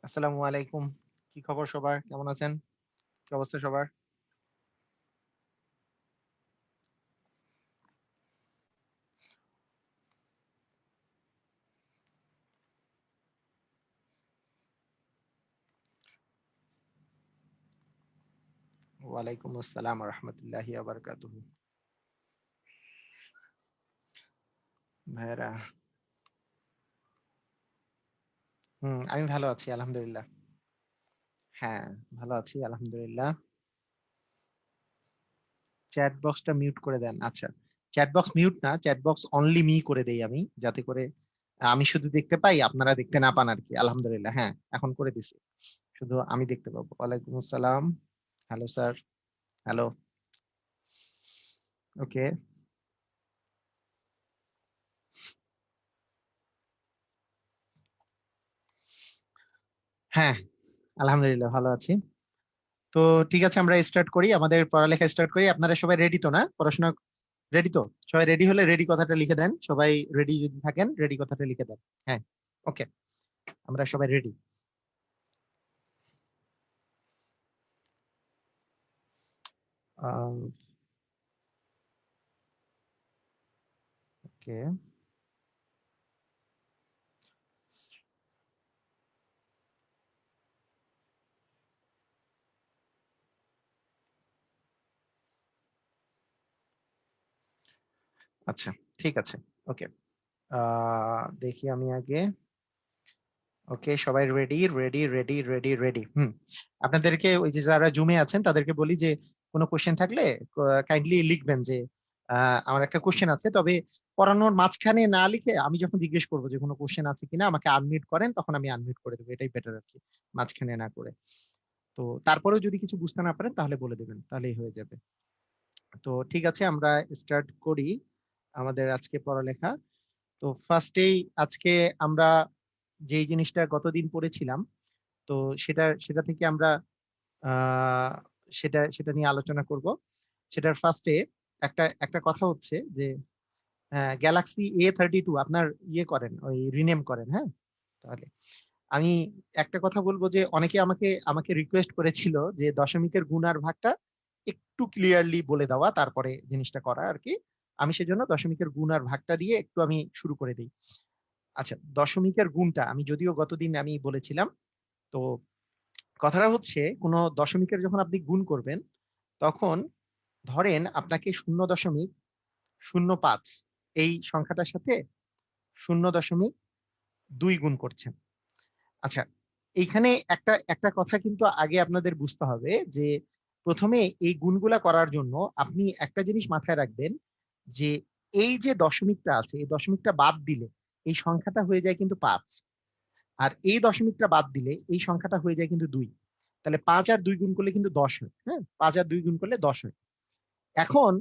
আসসালামু আলাইকুম। কি খবর সবার? কেমন আছেন? কি অবস্থা সবার? ওয়ালাইকুম আসসালাম ওয়া রাহমাতুল্লাহি ওয়া বারাকাতুহু। ভাইয়েরা, আমি ভালো আছি আলহামদুলিল্লাহ। হ্যাঁ, ভালো আছি আলহামদুলিল্লাহ। চ্যাট বক্সটা মিউট করে দেন। আচ্ছা। চ্যাট বক্স মিউট না, চ্যাট বক্স অনলি মি করে দেই আমি। যাতে করে আমি শুধু দেখতে পাই, আপনারা দেখতে না পান আরকি। আলহামদুলিল্লাহ। হ্যাঁ, এখন করে দিছি। শুধু আমি দেখতে পাবো। ওয়ালাইকুম আসসালাম। Hello sir. হ্যালো। ওকে। হ্যাঁ, আলহামদুলিল্লাহ ভালো আছি। তো ঠিক আছে, আমরা স্টার্ট করি, আমাদের পড়ালেখা স্টার্ট করি। আপনারা সবাই রেডি তো না? পড়াশোনা রেডি তো? সবাই রেডি হলে রেডি কথাটা লিখে দেন। সবাই রেডি যদি থাকেন রেডি কথাটা লিখে দেন। হ্যাঁ, ওকে, আমরা সবাই রেডি। ওকে, আচ্ছা, ঠিক আছে। ওকে, দেখি আমি আগে। ওকে, সবাই ready ready ready ready ready. আপনাদেরকে ওই যে যারা জুমে আছেন তাদেরকে বলি যে কোনো কোশ্চেন থাকলে কাইন্ডলি লিখবেন যে আমার একটা কোশ্চেন আছে, তবে পড়ানোর মাঝখানে না লিখে আমি যখন জিজ্ঞেস করবো যে কোনো কোশ্চেন আছে কিনা আমাকে আনমিউট করেন, তখন আমি আনমিউট করে দেবো। এটাই বেটার আর কি, মাঝখানে না করে। তো তারপরেও যদি কিছু বুঝতে না পারেন তাহলে বলে দেবেন, তাহলেই হয়ে যাবে। তো ঠিক আছে, আমরা স্টার্ট করি আমাদের আজকে পড়ালেখা। তো ফার্স্টেই আজকে আমরা যেই জিনিসটা গতদিন পড়েছিলাম, তো সেটা সেটা থেকে আমরা আহ সেটা সেটা নিয়ে আলোচনা করব। সেটার ফার্স্টে একটা একটা কথা হচ্ছে যে গ্যালাক্সি A32 আপনার ইয়ে করেন, ওই রিনেম করেন। হ্যাঁ, তাহলে আমি একটা কথা বলবো যে অনেকে আমাকে আমাকে রিকোয়েস্ট করেছিল যে দশমিকের গুণ আর ভাগটা একটু ক্লিয়ারলি বলে দেওয়া, তারপরে জিনিসটা করা আর কি। আমি সেজন্য দশমিকের গুণ আর ভাগটা দিয়ে একটু আমি শুরু করে দিই। আচ্ছা, দশমিকের গুণটা আমি যদিও গতদিন আমি বলেছিলাম। তো কথাটা হচ্ছে, কোনো দশমিকের যখন আপনি গুণ করবেন, তখন ধরেন আপনাকে 0.05 এই সংখ্যাটার সাথে 0.2 গুণ করছেন। আচ্ছা, এইখানে একটা একটা কথা কিন্তু আগে আপনাদের বুঝতে হবে যে প্রথমে এই গুণগুলা করার জন্য আপনি একটা জিনিস মাথায় রাখবেন যে এই যে দশমিকটা আছে, এই দশমিকটা বাদ দিলে এই সংখ্যাটা হয়ে যায় কিন্তু 5। আর এই দশমিকটা বাদ দিলে এই সংখ্যাটা হয়ে যায় কিন্তু 2। তাহলে 5 আর 2 গুণ করলে কিন্তু 10 হয়। হ্যাঁ, 5 আর 2 গুণ করলে 10 হয়। এখন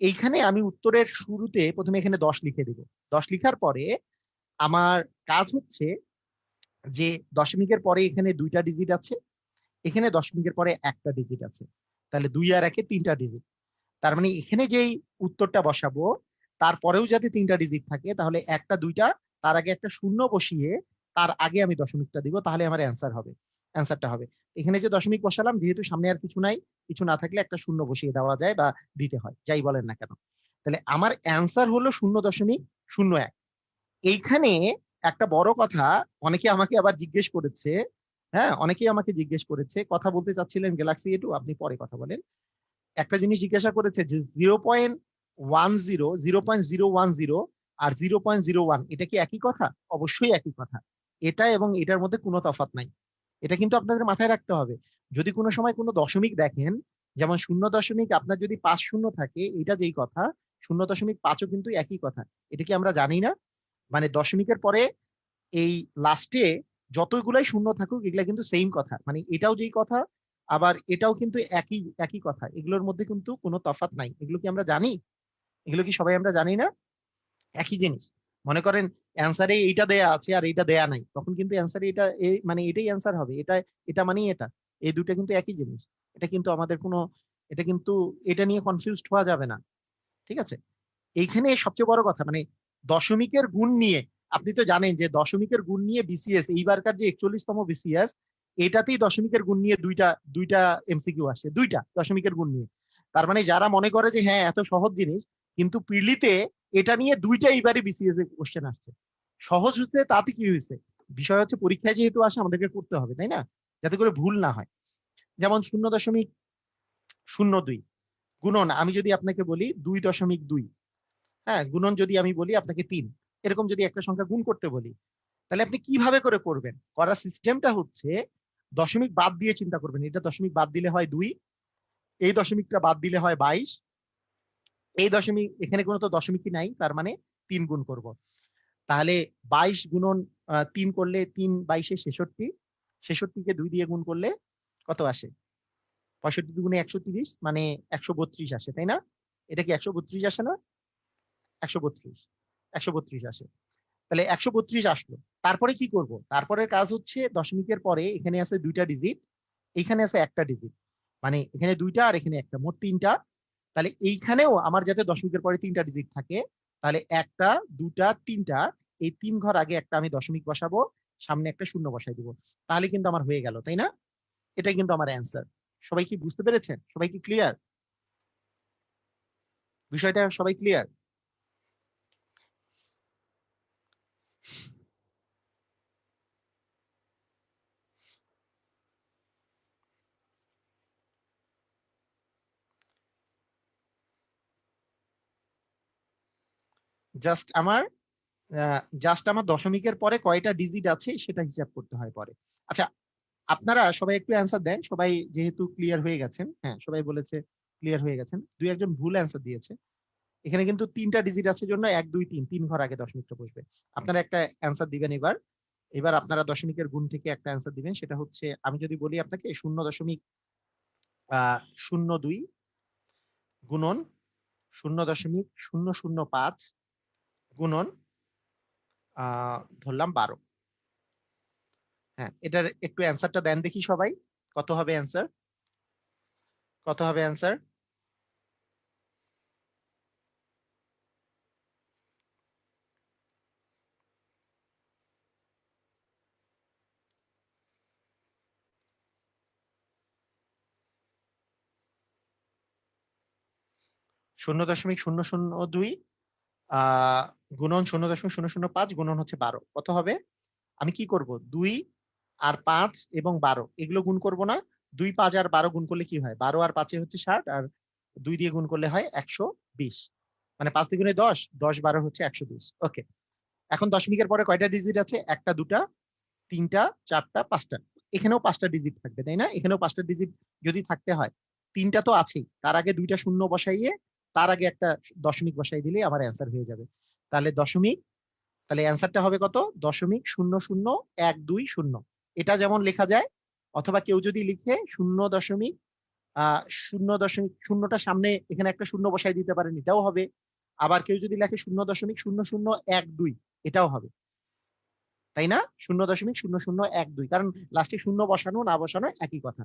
এইখানে আমি উত্তরের শুরুতে প্রথমে এখানে 10 লিখে দেব। 10 লিখার পরে আমার কাজ হচ্ছে যে দশমিকের পরে এখানে 2টা ডিজিট আছে, এখানে দশমিকের পরে একটা ডিজিট আছে। তাহলে 2 আর 1 3টা ডিজিট। তার মানে এখানে যেই উত্তরটা বসাবো তারপরেও যাতে 3টা ডিজিট থাকে, তাহলে একটা দুইটা, তার আগে একটা শূন্য বসিয়ে তার আগে আমি দশমিকটা দিব, তাহলে আমার অ্যান্সার হবে। অ্যান্সারটা হবে এখানে যে দশমিক বসালাম, যেহেতু সামনে আর কিছু নাই, কিছু না থাকলে একটা শূন্য বসিয়ে দেওয়া যায় বা দিতে হয়, যাই বলেন না কেন। তাহলে আমার অ্যান্সার হলো 0.01। এইখানে একটা বড় কথা, অনেকে আমাকে আবার জিজ্ঞেস করেছে। হ্যাঁ, অনেকেই আমাকে জিজ্ঞেস করেছে, কথা বলতে চাচ্ছিলেন গ্যালাক্সি A2, আপনি পরে কথা বলেন। একটা জিনিস জিজ্ঞাসা করেছে যে 0.10, 0.010 আর 0.01 এটা কি একই কথা? অবশ্যই একই কথা। এটা এবং এটার মধ্যে কোনো তফাৎ নাই। এটা কিন্তু আপনাদের মাথায় রাখতে হবে। যদি কোনো সময় কোনো দশমিক দেখেন, যেমন 0. আপনার যদি 5 শূন্য থাকে, এটা যেই কথা, 0.5ও কিন্তু একই কথা। এটা কি আমরা জানি না? মানে দশমিকের পরে এই লাস্টে যতগুলাই শূন্য থাকুক, এগুলা কিন্তু সেম কথা। মানে এটাও যেই কথা, আবার এটাও কিন্তু একই একই কথা। এগুলোর মধ্যে কিন্তু কোনো তফাৎ নাই। এগুলো কি আমরা জানি? এগুলো কি সবাই আমরা জানি না? একই জিনিস। মনে করেন অ্যান্সারে এইটা দেয়া আছে আর এইটা দেয়া নাই, তখন কিন্তু অ্যান্সারে এটা মানে এটাই অ্যান্সার হবে। এটা এটা মানেই এটা। এই দুটো কিন্তু একই জিনিস। এটা কিন্তু আমাদের কোনো, এটা কিন্তু, এটা নিয়ে কনফিউজড হওয়া যাবে না। ঠিক আছে? এইখানে সবচেয়ে বড় কথা, মানে দশমিকের গুণ নিয়ে, আপনি তো জানেন যে দশমিকের গুণ নিয়ে বিসিএস, এইবারকার যে 41তম বিসিএস, এটাতেই দশমিকের গুণ নিয়ে দুইটা দুইটা এমসিকিউ আসছে, দুইটা দশমিকের গুণ নিয়ে। তার মানে যারা মনে করে যে হ্যাঁ এত সহজ জিনিস, কিন্তু প্রিলিতে এটা নিয়ে দুইটা এইবারই বিসিএস এর কোশ্চেন আসছে। সহজ হচ্ছে তাতে কি হয়েছে, বিষয় হচ্ছে পরীক্ষায় যেহেতু আসে আমাদেরকে করতে হবে, তাই না, যাতে করে ভুল না হয়। যেমন 0.02 গুণন আমি যদি আপনাকে বলি 2.2, হ্যাঁ গুণন যদি আমি বলি আপনাকে 3, এরকম যদি একটা সংখ্যা গুণ করতে বলি, তাহলে আপনি কিভাবে করে করবেন? করার সিস্টেমটা হচ্ছে দশমিক বাদ দিয়ে চিন্তা করবেন। এটা দশমিক বাদ দিলে হয় 2, এই দশমিকটা বাদ দিলে হয় 22, এই দশমিক এখানে কোনো তো দশমিকই নাই, তার মানে 3 গুণ করব। তাহলে 22 গুণন 3 করলে 3 22 66, 66 কে 2 দিয়ে গুণ করলে কত আসে? 65 গুণে 130, মানে 132 আসে, তাই না? এটা কি 132 আসে না? 132, 132 আসে। তাহলে 132 আসলো। তারপরে কি করব? তারপরে কাজ হচ্ছে দশমিকের পরে এখানে আছে দুইটা ডিজিট, এখানে আছে একটা ডিজিট, মানে এখানে দুইটা আর এখানে একটা, মোট তিনটা। তাহলে এইখানেও আমার যাতে দশমিকের পরে তিনটা ডিজিট থাকে, তাহলে একটা, দুটা, তিনটা, এই 3 ঘর আগে একটা আমি দশমিক বসাবো, সামনে একটা শূন্য বসাই দিব, তাহলে কিন্তু আমার হয়ে গেল, তাই না? এটাই কিন্তু আমার অ্যান্সার। সবাই কি বুঝতে পেরেছেন? সবাই কি ক্লিয়ার? বিষয়টা সবাই ক্লিয়ার? আমার জাস্ট আমার দশমিকের পরে কয়টা ডিজিট আছে সেটা হিসাব করতে হয় পরে। আচ্ছা, আপনারা সবাই একটু অ্যান্সার দেন, সবাই যেহেতু ক্লিয়ার হয়ে গেছেন, হ্যাঁ সবাই বলেছে ক্লিয়ার হয়ে গেছেন, দুই একজন ভুল অ্যান্সার দিয়েছে। এখানে কিন্তু তিনটা ডিজিট আছে জন্য 1 2 3, 3 ঘর আগে দশমিকটা বসবে। আপনারা একটা অ্যান্সার দিবেন এবার। এবার আপনারা দশমিকের গুণ থেকে একটা অ্যান্সার দিবেন, সেটা হচ্ছে আমি যদি বলি আপনাকে 0.02 গুণন 0.005 গুণন ধরলাম 12। হ্যাঁ, এটার একটু অ্যান্সারটা দেন দেখি সবাই, কত হবে অ্যান্সার? কত হবে অ্যান্সার? 0.002 গুণন 0.005 গুণন হচ্ছে 12, কত হবে? আমি কি করব, 2 আর 5 এবং 12 এগুলো গুণ করব না? 2 5 আর 12 গুণ করলে কি হয়? 12 আর 5 হচ্ছে 60, আর 2 দিয়ে গুণ করলে হয় 120, মানে 5 দ্বিগুণে 10, 10 12 হচ্ছে 120। ওকে, এখন দশমিকের পরে কয়টা ডিজিট আছে? একটা, দুটা, তিনটা, চারটা, পাঁচটা। এখানেও পাঁচটা ডিজিট থাকবে, তাই না? এখানেও পাঁচটা ডিজিট যদি থাকতে হয়, তিনটা তো আছেই, তার আগে দুইটা শূন্য বসাইয়ে তার আগে একটা দশমিক বসাই দিলে আমার অ্যান্সার হয়ে যাবে। তাহলে দশমিক, তাহলে অ্যান্সারটা হবে কত? 0.00120। এটা যেমন লেখা যায়, অথবা কেউ যদি লিখে 0.0.0টার সামনে এখানে একটা শূন্য বসাই দিতে পারেন, এটাও হবে। আবার কেউ যদি লেখে 0.0012, এটাও হবে, তাই না? 0.0012, কারণ লাস্টে শূন্য বসানো না বসানো একই কথা।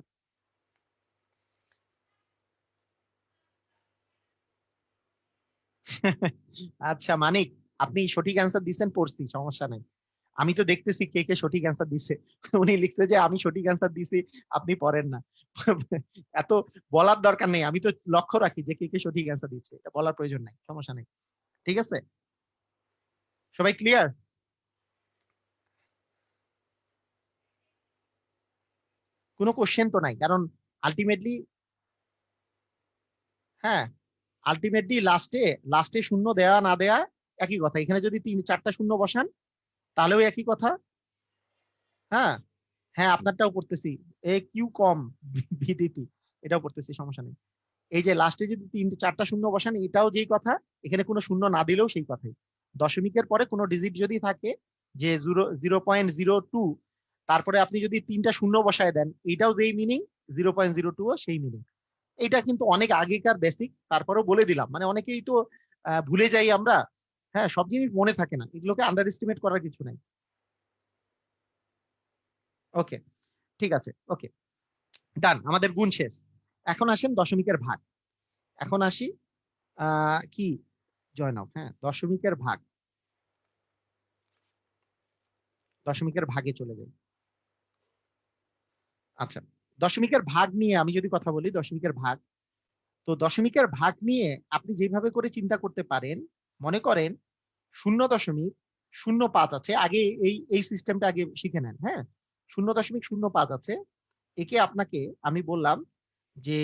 আচ্ছা মানিক, আপনি সঠিক অ্যান্সার দিচ্ছেন, পড়ছি, সমস্যা নাই। আমি তো দেখতেছি কে কে সঠিক অ্যান্সার দিচ্ছে। উনি লিখছে যে আমি সঠিক অ্যান্সার দিছি, আপনি পড়েন না। এত বলার দরকার নেই, আমি তো লক্ষ্য রাখি যে কে কে সঠিক অ্যান্সার দিচ্ছে, এটা বলার প্রয়োজন নাই, সমস্যা নেই। ঠিক আছে, সবাই ক্লিয়ার? কোনো কোশ্চেন তো নাই, কারণ আলটিমেটলি, হ্যাঁ আলটিমেটলি লাস্টে লাস্টে শূন্য দেয়া না দেয়া একই কথা। এখানে যদি তিন চারটা শূন্য বসান তাহলেও একই কথা। হ্যাঁ, হ্যাঁ আপনারটাও পড়তেছি, এ কিউ কম ভিডিটি, এটাও পড়তেছি, সমস্যা নেই। এই যে লাস্টে যদি তিন চারটা শূন্য বসান, এটাও যেই কথা, এখানে কোনো শূন্য না দিলেও সেই কথাই। দশমিকের পরে কোনো ডিজিট যদি থাকে যে 0.02, তারপরে আপনি যদি তিনটা শূন্য বসায় দেন, এটাও যেই মিনিং, 0.02 সেই মিনিং। এটা কিন্তু অনেক আগেকার বেসিক, তারপরেও বলে দিলাম, মানে অনেকেই তো ভুলে যাই আমরা। হ্যাঁ, সব জিনিস মনে থাকে না, এগুলোকে আন্ডার এস্টিমেট করার কিছু নাই। ওকে, ঠিক আছে, ওকে, ডান, আমাদের গুণ শেষ। এখন আসেন দশমিকের ভাগ। এখন আসি কি জয়নাব, হ্যাঁ দশমিকের ভাগ, দশমিকের ভাগে চলে যাই। আচ্ছা, দশমিকের ভাগ নিয়ে আমি যদি কথা বলি, দশমিকের ভাগ, তো দশমিকের ভাগ নিয়ে আপনি যেভাবে করে চিন্তা করতে পারেন, মনে করেন 0.05 আছে, আগে এই সিস্টেমটা আগে শিখে নেন। হ্যাঁ, 0.05 আছে, একে আপনাকে আমি বললাম যে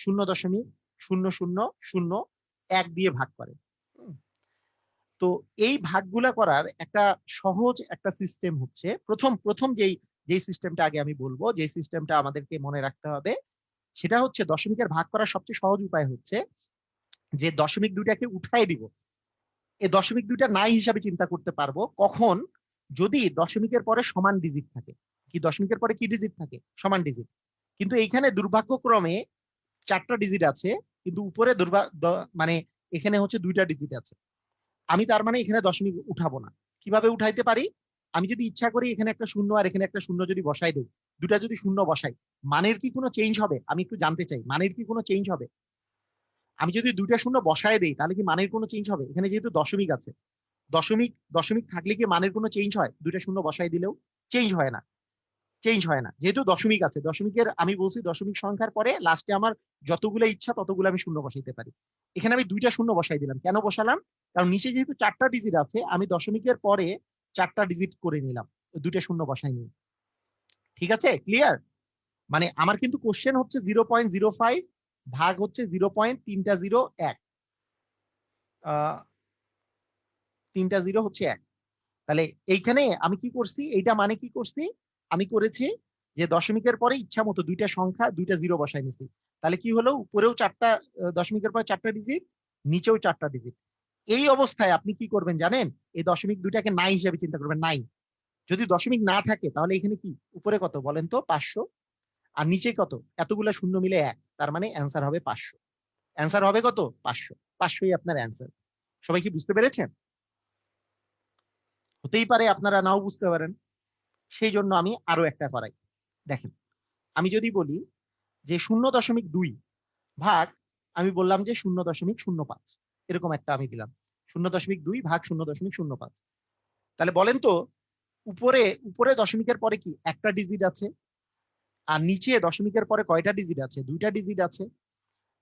0.0001 দিয়ে ভাগ করে। হুম, তো এই ভাগগুলা করার একটা সহজ একটা সিস্টেম হচ্ছে, প্রথম প্রথম যেই সিস্টেমটা আগে আমি বলবো, যে সিস্টেমটা আমাদেরকে মনে রাখতে হবে, সেটা হচ্ছে দশমিকের ভাগ করার সবচেয়ে সহজ উপায় হচ্ছে যে দশমিক দুইটাকে উঠাই দিব। এই দশমিক দুইটা নাই হিসাবে চিন্তা করতে পারবো কখন, যদি দশমিকের পরে সমান ডিজিট থাকে। কি দশমিকের পরে কি ডিজিট থাকে? সমান ডিজিট। কিন্তু এইখানে দুর্ভাগ্যক্রমে 4টা ডিজিট আছে, কিন্তু উপরে মানে এখানে হচ্ছে 2টা ডিজিট আছে। আমি তার মানে এখানে দশমিক উঠাবো না। কিভাবে উঠাইতে পারি? আমি যদি ইচ্ছা করি এখানে একটা শূন্য আর এখানে একটা শূন্য যদি বসাই দেই, দুটা যদি শূন্য বসাই, মানের কি কোনো চেঞ্জ হবে? আমি একটু জানতে চাই, মানের কি কোনো চেঞ্জ হবে? আমি যদি 2টা শূন্য বসায় দেই তাহলে কি মানের কোনো চেঞ্জ হবে? এখানে যেহেতু দশমিক আছে, দশমিক দশমিক থাকলে কি মানের কোনো চেঞ্জ হয়? 2টা শূন্য বসাই দিলেও চেঞ্জ হয় না। চেঞ্জ হয় না, যেহেতু দশমিক আছে। দশমিকের আমি বলছি দশমিক সংখ্যার পরে লাস্টে আমার যতগুলো ইচ্ছা ততগুলো আমি শূন্য বসাইতে পারি। এখানে আমি 2টা শূন্য বসাই দিলাম। কেন বসালাম? কারণ নিচে যেহেতু 4টা ডিজিট আছে, আমি দশমিকের পরে 4টা ডিজিট করে নিলাম, 2টা শূন্য বসাই নিই। ঠিক আছে, ক্লিয়ার? মানে আমার কিন্তু কোশ্চেন হচ্ছে 0.05 ভাগ হচ্ছে 0.301, 3টা 0 হচ্ছে 1। তাহলে এইখানে আমি কি করছি, এইটা মানে কি করছি, আমি করেছি যে দশমিকের পরে ইচ্ছা মতো 2টা সংখ্যা 2টা 0 বসাই নিছি। তাহলে কি হলো, উপরেও 4টা, দশমিকের পরে 4টা ডিজিট, নিচেও 4টা ডিজিট। এই অবস্থায় আপনি কি করবেন জানেন? এই দশমিক দুইটাকে নাই হিসেবে চিন্তা করবেন, নাই। যদি দশমিক না থাকে তাহলে এখানে কি উপরে কত বলেন তো? 500। আর নিচে কত? এতগুলা শূন্য মিলে 1, তার মানে অ্যান্সার হবে 500। অ্যান্সার হবে কত? 500। 500ই আপনার অ্যান্সার। সবাই কি বুঝতে পেরেছেন? হতেই পারে আপনারা নাও বুঝতে পারেন, সেই জন্য আমি আরো একটা করাই। দেখেন, আমি যদি বলি যে 0.2 ভাগ, আমি বললাম যে 0.05, এরকম একটা আমি দিলাম 0.2 ভাগ 0.05। তাহলে বলেন তো, উপরে উপরে দশমিকের পরে কি একটা ডিজিট আছে, আর নিচে দশমিকের পরে কয়টা ডিজিট আছে? 2টা ডিজিট আছে।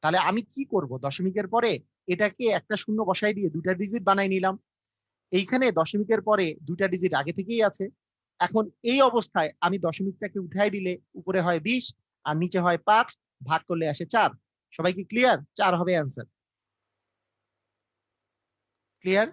তাহলে আমি কি করব? দশমিকের পরে এটাকে একটা শূন্য বসাই দিয়ে 2টা ডিজিট বানাই নিলাম। এইখানে দশমিকের পরে 2টা ডিজিট আগে থেকেই আছে। এখন এই অবস্থায় আমি দশমিকটাকে উঠাই দিলে উপরে হয় 20 আর নিচে হয় 5, ভাগ করলে আসে 4। সবাই কি ক্লিয়ার? 4 হবে অ্যান্সার। ক্লিয়ার?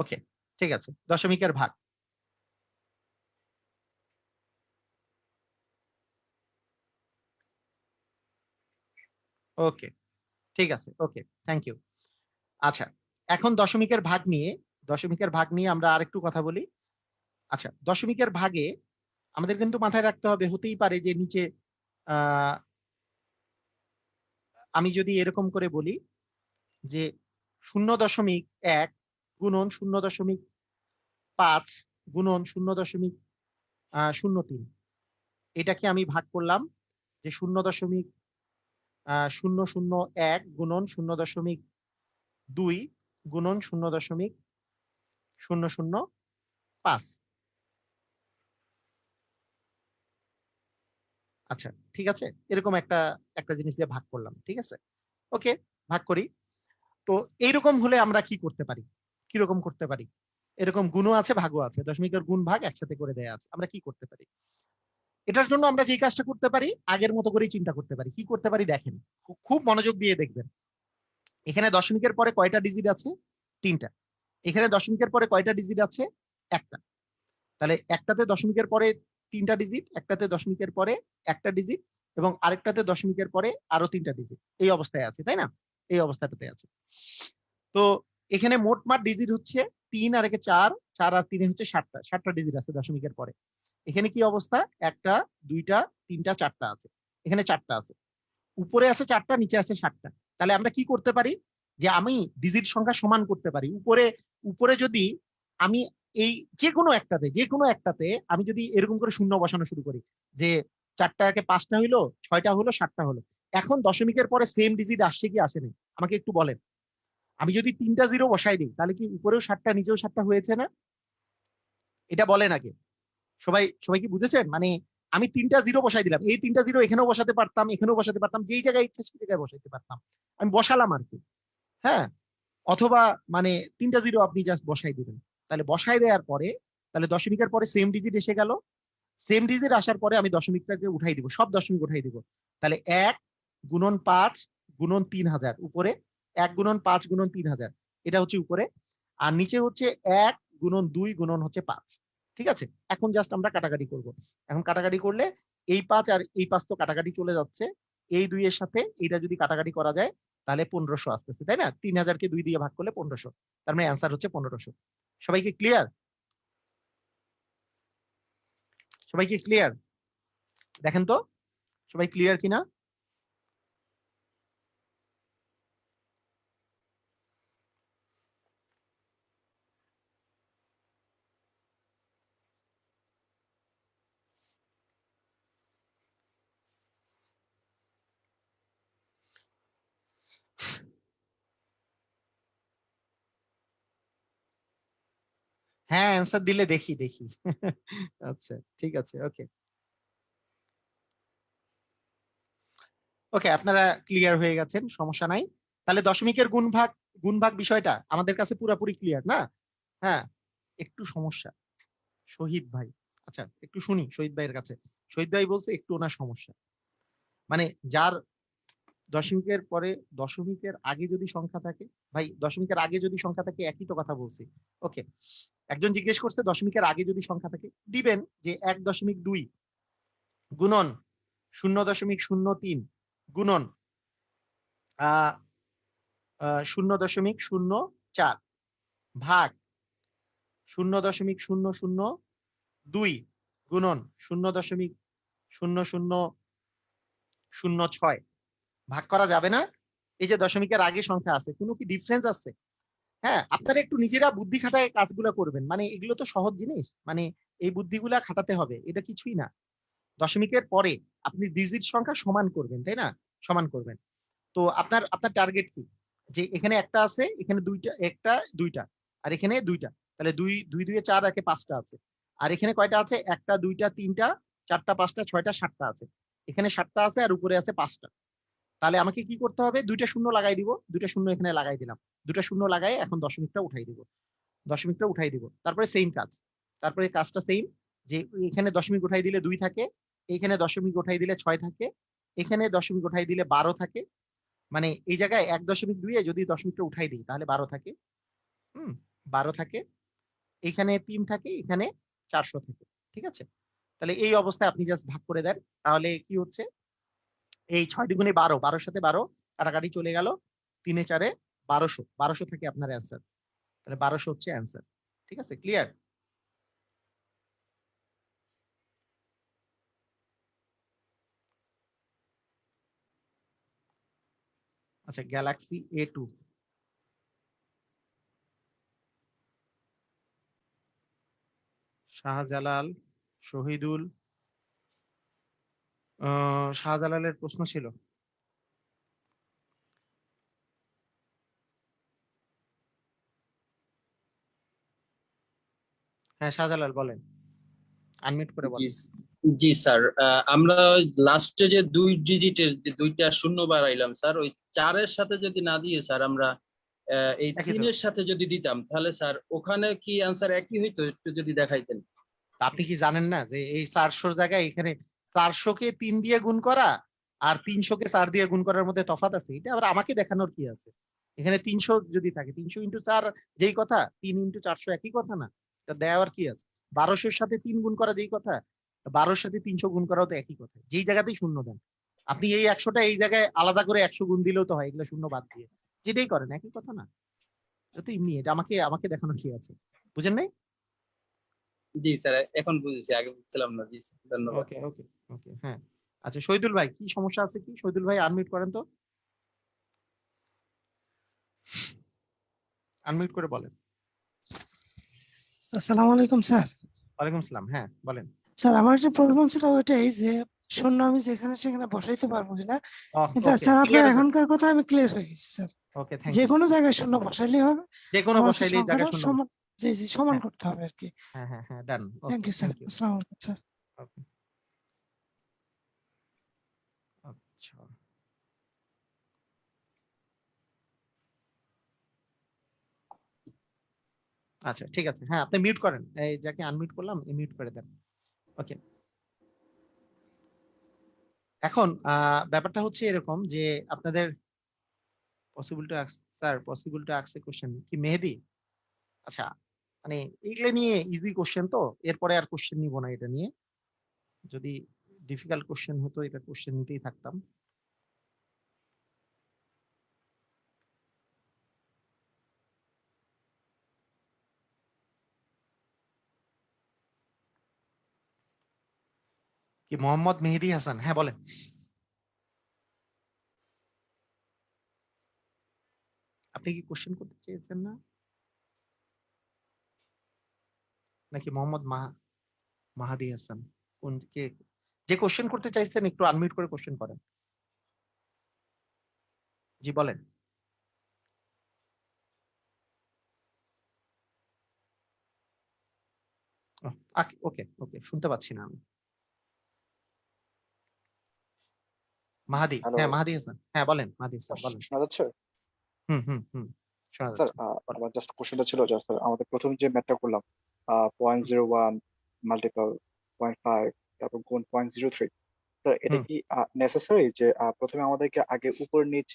ওকে, ঠিক আছে, দশমিকের ভাগ। ওকে, ঠিক আছে, ওকে, থ্যাংক ইউ। আচ্ছা, এখন দশমিকের ভাগ নিয়ে আমরা আরেকটু কথা বলি। আচ্ছা, দশমিকের ভাগে আমাদের কিন্তু মাথায় রাখতে হবে, হতেই পারে যে নিচে আহ আমি যদি এরকম করে বলি যে 0.1 গুণন 0.5 গুণন 0.03, এটাকে আমি ভাগ করলাম যে 0.001 গুণন 0.2 গুণন 0.005। আচ্ছা, ঠিক আছে, এরকম একটা একটা জিনিস দিয়ে ভাগ করলাম। ঠিক আছে, ওকে, ভাগ করি। তো এইরকম হলে আমরা কি করতে পারি? কিরকম করতে পারি? এরকম গুণও আছে, ভাগও আছে, দশমিকের গুণ ভাগ একসাথে করে দেয়া আছে। আমরা কি করতে পারি? এটার জন্য আমরা যে কাজটা করতে পারি, আগের মতো করেই চিন্তা করতে পারি। কি করতে পারি দেখেন, খুব মনোযোগ দিয়ে দেখবেন। এখানে দশমিকের পরে কয়টা ডিজিট আছে? 3টা। এখানে দশমিকের পরে কয়টা ডিজিট আছে? একটা। তাহলে একটাতে দশমিকের পরে 3টা ডিজিট, একটাতে দশমিকের পরে একটা ডিজিট, এবং আরেকটাতে দশমিকের পরে আরো 3টা ডিজিট। এই অবস্থায় আছে, তাই না? এই অবস্থাটাতে আছে। তো এখানে মোটমাট ডিজিট হচ্ছে 3 আর 1 4, 4 আর 3 হচ্ছে 7টা। 7টা ডিজিট আছে দশমিকের পরে। এখানে কি অবস্থা? একটা, দুইটা, তিনটা, 4টা আছে। এখানে 4টা আছে। উপরে আছে 4টা, নিচে আছে 7টা। তাহলে আমরা কি করতে পারি? যে আমি ডিজিট সংখ্যা সমান করতে পারি। উপরে উপরে যদি আমি এই যে কোনো একটাতে আমি যদি এরকম করে শূন্য বসানো শুরু করি, যে 4টাকে 5টা হইলো, 6টা হলো, 7টা হলো, এখন দশমিকের পরে সেম ডিজিট আসছে কি আসেনি আমাকে একটু বলেন। আমি যদি 3টা 0 বসাই দিই তাহলে কি উপরেও 7টা নিচেও 7টা হয়েছে না? এটা বলেন আগে। সবাই সবাই কি বুঝেছেন? মানে আমি 3টা 0 বসাই দিলাম, এই 3টা 0 এখানেও বসাতে পারতাম, এখানেও বসাতে পারতাম, যেই জায়গায় ইচ্ছা সেই জায়গায় বসাইতে পারতাম, আমি বসালাম আর কি। হ্যাঁ, অথবা মানে 3টা 0 আপনি জাস্ট বসাই দিবেন। তাহলে বসাই দেওয়ার পরে তাহলে দশমিকের পরে সেম ডিজিট এসে গেল। সেম ডিজিট আসার পরে আমি দশমিকটাকে উঠাই দিব, সব দশমিক উঠাই দিব। তাহলে 1 গুণন 5 গুণন 3000 উপরে, 1 গুণন 5 গুণন 3000 এটা হচ্ছে উপরে, আর নিচে হচ্ছে 1 গুণন 2 গুণন হচ্ছে 5। ঠিক আছে, এখন জাস্ট আমরা কাটাকাটি করব। এখন কাটাকাটি করলে এই 5 আর এই 5 তো কাটাকাটি চলে যাচ্ছে, এই 2 এর সাথে এইটা যদি কাটাকাটি করা যায় তাহলে 1500 আসতেছে, তাই না? 3000 কে 2 দিয়ে ভাগ করলে 1500, তার মানে অ্যান্সার হচ্ছে 1500। সবাইকে ক্লিয়ার? সবাই কি ক্লিয়ার? দেখেন তো সবাই ক্লিয়ার কিনা। হ্যাঁ, অ্যান্সার দিলে দেখি দেখি। আচ্ছা ঠিক আছে, ওকে ওকে, আপনারা ক্লিয়ার হয়ে গেছেন, সমস্যা নাই। তাহলে দশমিকের গুণভাগ বিষয়টা আমাদের কাছে পুরোপুরি ক্লিয়ার না? হ্যাঁ, একটু সমস্যা শহীদ ভাই। আচ্ছা একটু শুনি শহীদ ভাইয়ের কাছে। শহীদ ভাই বলছে একটু ওনার সমস্যা, মানে যার দশমিকের পরে দশমিকের আগে যদি সংখ্যা থাকে, ভাই দশমিকের আগে যদি সংখ্যা থাকে একই তো কথা বলছি। ওকে, একজন জিজ্ঞেস করছে দশমিকের আগে যদি সংখ্যা থাকে দিবেন যে 1.2 গুণন 0.03 গুণন 0.04 ভাগ 0.002 গুণন 0.0006 ভাগ করা যাবে না? এই যে দশমিকের আগে সংখ্যা আছে, কোনো কি ডিফারেন্স আছে? হ্যাঁ, আপনারা একটু নিজেরা বুদ্ধি খাটায় কাজগুলো করবেন, মানে এগুলো তো সহজ জিনিস, মানে এই বুদ্ধিগুলা খাটাতে হবে, এটা কিছুই না। দশমিকের পরে আপনি ডিজিট সংখ্যা সমান করবেন, তাই না? সমান করবেন। তো আপনার আপনার টার্গেট কি? যে এখানে একটা আছে, এখানে দুইটা, একটা দুইটা, আর এখানে দুইটা, তাহলে দুই দুই দুই 4 একে 5টা আছে। আর এখানে কয়টা আছে? একটা দুইটা তিনটা চারটা পাঁচটা ছয়টা 7টা আছে। এখানে 7টা আছে আর উপরে আছে 5টা। তাহলে আমাকে কি করতে হবে? দুইটা শূন্য লাগাই দিব, দুইটা শূন্য এখানে লাগাই দিলাম, দুইটা শূন্য লাগাই এখন দশমিকটা উঠাই দিব, দশমিকটা উঠাই দিব, তারপরে সেম কাজ, তারপরে কাজটা সেম, যে এখানে দশমিক উঠাই দিলে 2 থাকে, এখানে দশমিক উঠাই দিলে 6 থাকে, এখানে দশমিক উঠাই দিলে 12 থাকে, মানে এই জায়গায় 1.2 যদি দশমিকটা উঠাই দিই তাহলে 12 থাকে। হুম, 12 থাকে, এখানে 3 থাকে, এখানে 400 থাকে। ঠিক আছে, তাহলে এই অবস্থায় আপনি জাস্ট ভাগ করে দেন, তাহলে কি হচ্ছে? এই 6 দ্বিগুণে 12, 12 সাথে 12 কাটাকাটি চলে গেল, 3 4 1200, 1200 থাকে আপনার অ্যান্সার। তাহলে 1200 হচ্ছে অ্যান্সার। ঠিক আছে, ক্লিয়ার? আচ্ছা, গ্যালাক্সি A2, শাহজালাল, শহীদুল, শাহজালালের প্রশ্ন ছিল। হ্যাঁ শাহজালাল বলেন, আনমিউট করে জি বলেন। জি স্যার, আমরা লাস্টে যে 2 ডিজিটের যে 2টা শূন্য বাড়াইলাম স্যার, ওই 4-এর সাথে যদি না দিয়ে স্যার আমরা এই একই তো, 3-এর সাথে যদি দিতাম তাহলে স্যার ওখানে কি আনসার একই হইতো? একটু যদি দেখাইতেন। আপনি কি জানেন না যে এই 400 জায়গায় এখানে 400 কে 3 দিয়ে গুণ করা আর 300 কে 4 দিয়ে গুণ করার মধ্যে তফাৎ আছে? এটা আবার আমাকে দেখানোর কি আছে? এখানে 300 যদি থাকে, 300 ইন্টু 4 যেই কথা, 3 ইন্টু 400 একই কথা না? এটা দেওয়ার কি আছে? 1200-র সাথে 3 গুণ করা যেই কথা, 12-র সাথে 300 গুণ করাও তো একই কথা, যেই জায়গাতেই শূন্য দেন। আপনি এই 100টা এই জায়গায় আলাদা করে 100 গুণ দিলেও তো হয়, এগুলো শূন্য বাদ দিয়ে, যেটাই করেন একই কথা না? এটা তো এমনি, এটা আমাকে আমাকে দেখানোর কি আছে? বুঝেন নাই? জি স্যার, এখন বুঝেছি, আগে বুঝছিলাম না। জি স্যার, ধন্যবাদ। ওকে ওকে ওকে, হ্যাঁ। আচ্ছা শহীদুল ভাই, কি সমস্যা আছে? কি শহীদুল ভাই, আনমিউট করেন তো। আনমিউট করে বলেন। আসসালামু আলাইকুম স্যার। ওয়ালাইকুম আসসালাম, হ্যাঁ বলেন। স্যার আমার একটা প্রবলেম ছিল ওইটাই যে শূন্য আমি যেখানে সেখানে বসাইতে পারবো কিনা, কিন্তু ওকে, স্যার আপনার ক্লিয়ার আছে। এখনকার কথা আমি ক্লিয়ার হয়ে গেছি স্যার। ওকে, থ্যাংক যে ইউ। কোনো জায়গায় শূন্য বসাইলেই হবে, যে কোনো আমার হচ্ছে বসাইলেই জায়গা সংখ্যাটা শূন্য সমান, জি জি সমান হ্যাঁ করতে হবে আর কি। হ্যাঁ হ্যাঁ হ্যাঁ, done. Thank okay, you sir. Thank you. আসসালামু আলাইকুম স্যার। ওকে, আচ্ছা আচ্ছা, ঠিক আছে। হ্যাঁ, আপনি মিউট করেন, এই যাকে আনমিউট করলাম মিউট করে দেন। ওকে, এখন ব্যাপারটা হচ্ছে এরকম যে আপনাদের possible to sir, possible to ask a question কি মেহেদী? আচ্ছা, মানে এইগুলো নিয়ে ইজি কোশ্চেন তো, এরপরে আর কোশ্চেন নিব না এটা নিয়ে। যদি ডিফিকাল্ট কোশ্চেন হতো এটা কোশ্চেন নিতেই থাকতাম। কি মোহাম্মদ মেহেদী হাসান, হ্যাঁ বলেন। আপনি কি কোশ্চেন করতে চেয়েছেন না, নাকি মোহাম্মদ মাহাদি হাসান? কোন কে যে কোশ্চেন করতে চাইছেন একটু আনমিউট করে কোশ্চেন করেন। জি বলেন। ওকে ওকে, শুনতে পাচ্ছি না আমি। মাহাদি, হ্যালো হ্যাঁ মাহাদি হাসান, হ্যাঁ বলেন মাহাদি হাসান বলেন। শোনা যাচ্ছে? হুম হুম হুম, শোনা স্যার যাচ্ছে, বলেন। আমার জাস্ট কোশ্চেনটা ছিল যে স্যার আমাদের প্রথম যে ম্যাথটা করলাম 0.01 মাল্টিপল 0.5 তারপর গুণ 0.03, স্যার এটা হুম, কি নেসেসারি যে প্রথমে আমাদেরকে আগে উপর নিচ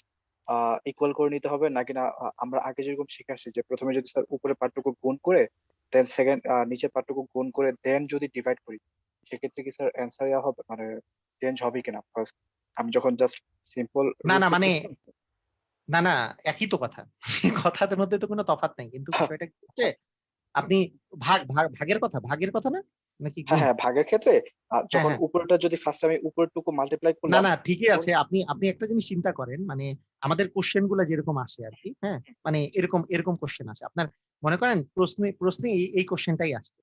ইকুয়াল করে নিতে হবে নাকি না? আমরা আগে যেরকম শিখে আসছি যে প্রথমে যদি স্যার উপরের পার্টটুকু গুণ করে দেন সেকেন্ড নিচের পার্টটুকু গুণ করে দেন যদি ডিভাইড করি, সেক্ষেত্রে কি স্যার অ্যান্সার হবে মানে চেঞ্জ হবে কিনা? Because আমি যখন জাস্ট সিম্পল না রুল না সেট মানে, করছিলাম। না না, একই তো কথা। কথার মধ্যে তো কোনো তফাৎ নাই, কিন্তু বিষয়টা কি হচ্ছে, আপনি ভাগের কথা না, নাকি হ্যাঁ গুণ? হ্যাঁ, ভাগের ক্ষেত্রে হ্যাঁ যখন হ্যাঁ, উপরেরটা যদি ফার্স্ট আমি উপরেরটুকু মাল্টিপ্লাই না করলাম না, ঠিকই তখন। আছে। আপনি আপনি একটা জিনিস চিন্তা করেন, মানে আমাদের কোশ্চেন গুলা যেরকম আসে আর কি, হ্যাঁ, মানে এরকম এরকম কোশ্চেন আসে আপনার, মনে করেন প্রশ্নে প্রশ্নে এই কোশ্চেনটাই আসছে।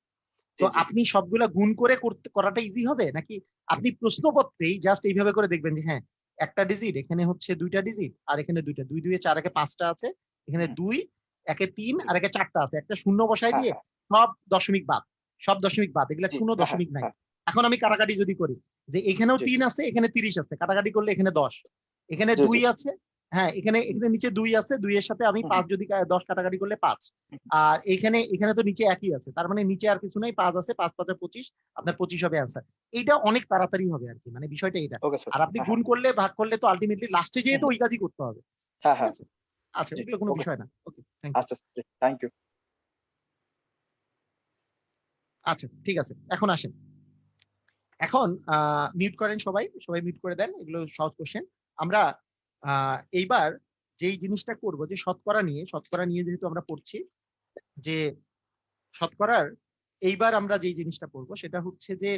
তো জি জি। আপনি সবগুলা গুণ করে করাটা ইজি হবে, নাকি আপনি প্রশ্নপত্রেই জাস্ট এইভাবে করে দেখবেন যে হ্যাঁ, একটা ডিজিট, এখানে হচ্ছে দুইটা ডিজিট, আর এখানে দুইটা, দুই দুইয়ে চার, একে পাঁচটা আছে, এখানে হুম, দুই, একে তিন, জি। আর একে চারটা আছে, একটা শূন্য বসায় হ্যাঁ দিয়ে হ্যাঁ। সব দশমিক বাদ, সব দশমিক বাদ, এগুলা জি কোনো হ্যাঁ হ্যাঁ দশমিক নাই। হ্যাঁ। এখন আমি কাটাকাটি যদি করি, যে এখানেও জি তিন আছে, এখানে 30 আছে, কাটাকাটি করলে এখানে 10, এখানে জি। দুই জি আছে, হ্যাঁ এখানে এখানে নিচে দুই আছে, দুইয়ের সাথে আমি হুম, 5 যদি 10 কাটাকাটি করলে 5, হুম, আর এখানে এখানে তো নিচে একই আছে, তার মানে নিচে আর কিছু নাই, 5 আছে, 5 5 25, আপনার 25 হবে অ্যান্সার। এইটা অনেক তাড়াতাড়ি হবে আর কি, মানে বিষয়টা এটা। Okay sir. আর আপনি হ্যাঁ গুণ হ্যাঁ। করলে ভাগ করলে তো আলটিমেটলি লাস্টে হুম, যেয়ে তো হুম, ওই কাজই করতে হবে। হ্যাঁ ঠিক হ্যাঁ। আছে, আচ্ছা জি ওগুলো কোনো ওকে। বিষয় না। ওকে, থ্যাংক ইউ। আচ্ছা জি, থ্যাংক ইউ। আচ্ছা ঠিক আছে, এখন আসেন। এখন মিউট করেন সবাই, সবাই মিউট করে দেন, এগুলো সহজ কোশ্চেন। আমরা এইবার যেই জিনিসটা করব, যে শতকরা নিয়ে যেহেতু আমরা পড়ছি, যে শতকরার এইবার আমরা যেই জিনিসটা পড়বো সেটা হচ্ছে যে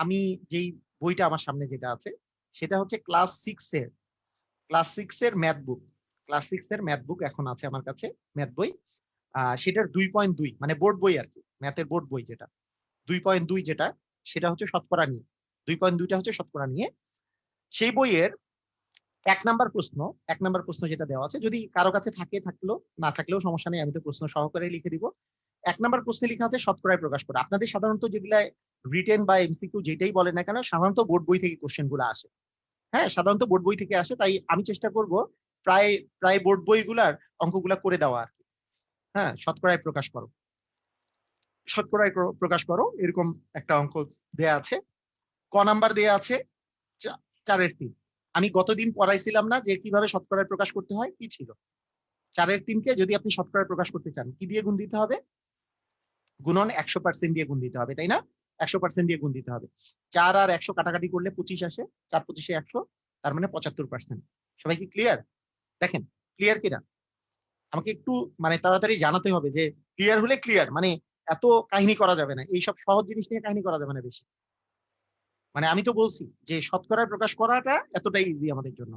আমি যেই বইটা আমার সামনে যেটা আছে, সেটা হচ্ছে ক্লাস সিক্স এর ম্যাথ বুক। ক্লাস সিক্স এর ম্যাথ বুক এখন আছে আমার কাছে, ম্যাথ বই। সেটার 2.2 মানে বোর্ড বই আর কি, ম্যাথের বোর্ড বই যেটা 2.2, যেটা সেটা হচ্ছে শতকরা নিয়ে। 2.2টা হচ্ছে শতকরা নিয়ে। সেই বইয়ের 1 নাম্বার প্রশ্ন, 1 নাম্বার প্রশ্ন যেটা দেওয়া আছে, যদি কারো কাছে থাকলো, না থাকলেও সমস্যা নেই, আমি তো প্রশ্ন সহকারে লিখে দিব। 1 নাম্বার প্রশ্নে লেখা আছে শতকরায় প্রকাশ করা। আপনাদের সাধারণত যেগুলা রিটেন বা এমসিকিউ যেটাই বলে না কেন, সাধারণত বোর্ড বই থেকে কোশ্চেন গুলো আসে। হ্যাঁ, সাধারণত বোর্ড বই থেকে আসে, তাই আমি চেষ্টা করব প্রায় প্রায় বোর্ড বইগুলার অঙ্কগুলা করে দেওয়া আর কি। হ্যাঁ, শতকরায় প্রকাশ করো এরকম একটা অঙ্ক দেয়া আছে। ক নাম্বার দেয়া আছে 4/3। আমি গতদিন পড়াইছিলাম না যে কিভাবে শতকরায় প্রকাশ করতে হয়, কি ছিল? 4/3কে যদি আপনি শতকরায় প্রকাশ করতে চান, কি দিয়ে গুণ দিতে হবে? গুণন 100% দিয়ে গুণ দিতে হবে, তাই না? 100% দিয়ে গুণ দিতে হবে। 4 আর 100 কাটাকাটি করলে 25 আসে, 4 25 100, তার মানে 75%। সবাই কি ক্লিয়ার? দেখেন, ক্লিয়ার কিনা আমাকে একটু মানে তাড়াতাড়ি জানাতে হবে, যে ক্লিয়ার হলে ক্লিয়ার, মানে এত কাহিনী করা যাবে না, এইসব সহজ জিনিস নিয়ে কাহিনী করা যাবে না বেশি। মানে আমি তো বলছি যে শতকরায় প্রকাশ করাটা এতটাই ইজি আমাদের জন্য।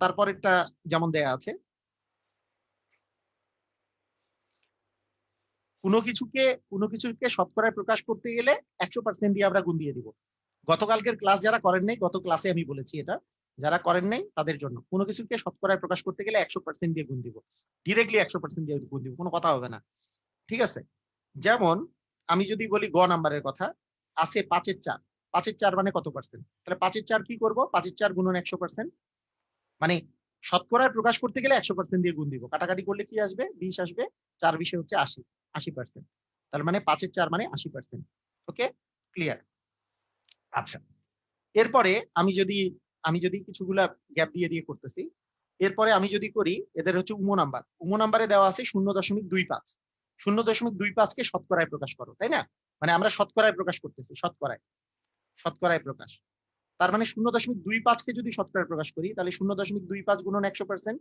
তারপরেরটা যেমন দেয়া আছে, কোনো কিছুকে শতকরায় প্রকাশ করতে গেলে 100% দিয়ে আমরা গুণ দিয়ে দিব। গতকালকের ক্লাস যারা করেন নাই, গত ক্লাসে আমি বলেছি এটা, যারা করেন নাই তাদের জন্য, কোনো কিছুকে শতকরায় প্রকাশ করতে গেলে 100% দিয়ে গুণ দিব, ডিরেক্টলি 100% দিয়ে গুণ দিব, কোনো কথা হবে না। ঠিক আছে? যেমন আমি যদি বলি গ নাম্বারের কথা, আছে 5 এর 4, 5 এর 4 মানে কত পার্সেন্ট? তাহলে 5 এর 4 কি করব? 5 এর 4 গুণন 100%, মানে শতকরায় প্রকাশ করতে গেলে 100% দিয়ে গুণ দিব। কাটাকাটি করলে কি আসবে? 20 আসবে, 4 20 হচ্ছে 80, 80%। তার মানে 5 এর 4 মানে 80%। ওকে, ক্লিয়ার? আচ্ছা, এরপরে আমি যদি কিছুগুলা গ্যাপ দিয়ে করতেছি, এরপরে আমি যদি করি, এদের হচ্ছে উম নাম্বার, উম নাম্বারে দেওয়া আছে 0.25, 0.25 কে শতকরায় প্রকাশ করো, তাই না? মানে আমরা শতকরায় প্রকাশ করতেছি, শতকরায় প্রকাশ। তার মানে 0.25 কে যদি শতকরায় প্রকাশ করি, তাহলে 0.25 গুণন 100%,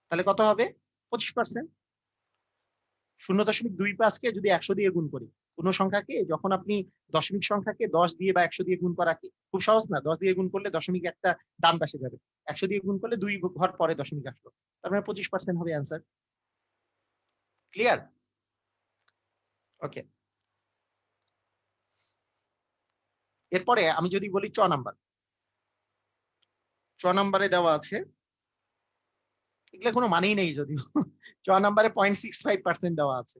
তাহলে কত হবে? 25%। 0.25 কে যদি 100 দিয়ে গুণ করি, কোন সংখ্যাকে যখন আপনি দশমিক সংখ্যাকে 10 দিয়ে বা 100 দিয়ে গুণ করা কি খুব সহজ না? 10 দিয়ে গুণ করলে দশমিক একটা ডান পাশে যাবে, 100 দিয়ে গুণ করলে 2 ঘর পরে দশমিক আসলো, তার মানে 25% হবে অ্যান্সার। ক্লিয়ার? ওকে, এরপরে আমি যদি বলি চ নাম্বারে দেওয়া আছে, এগুলো কোনো মানেই নেই যদিও, চ নাম্বারে 0.65% দেওয়া আছে।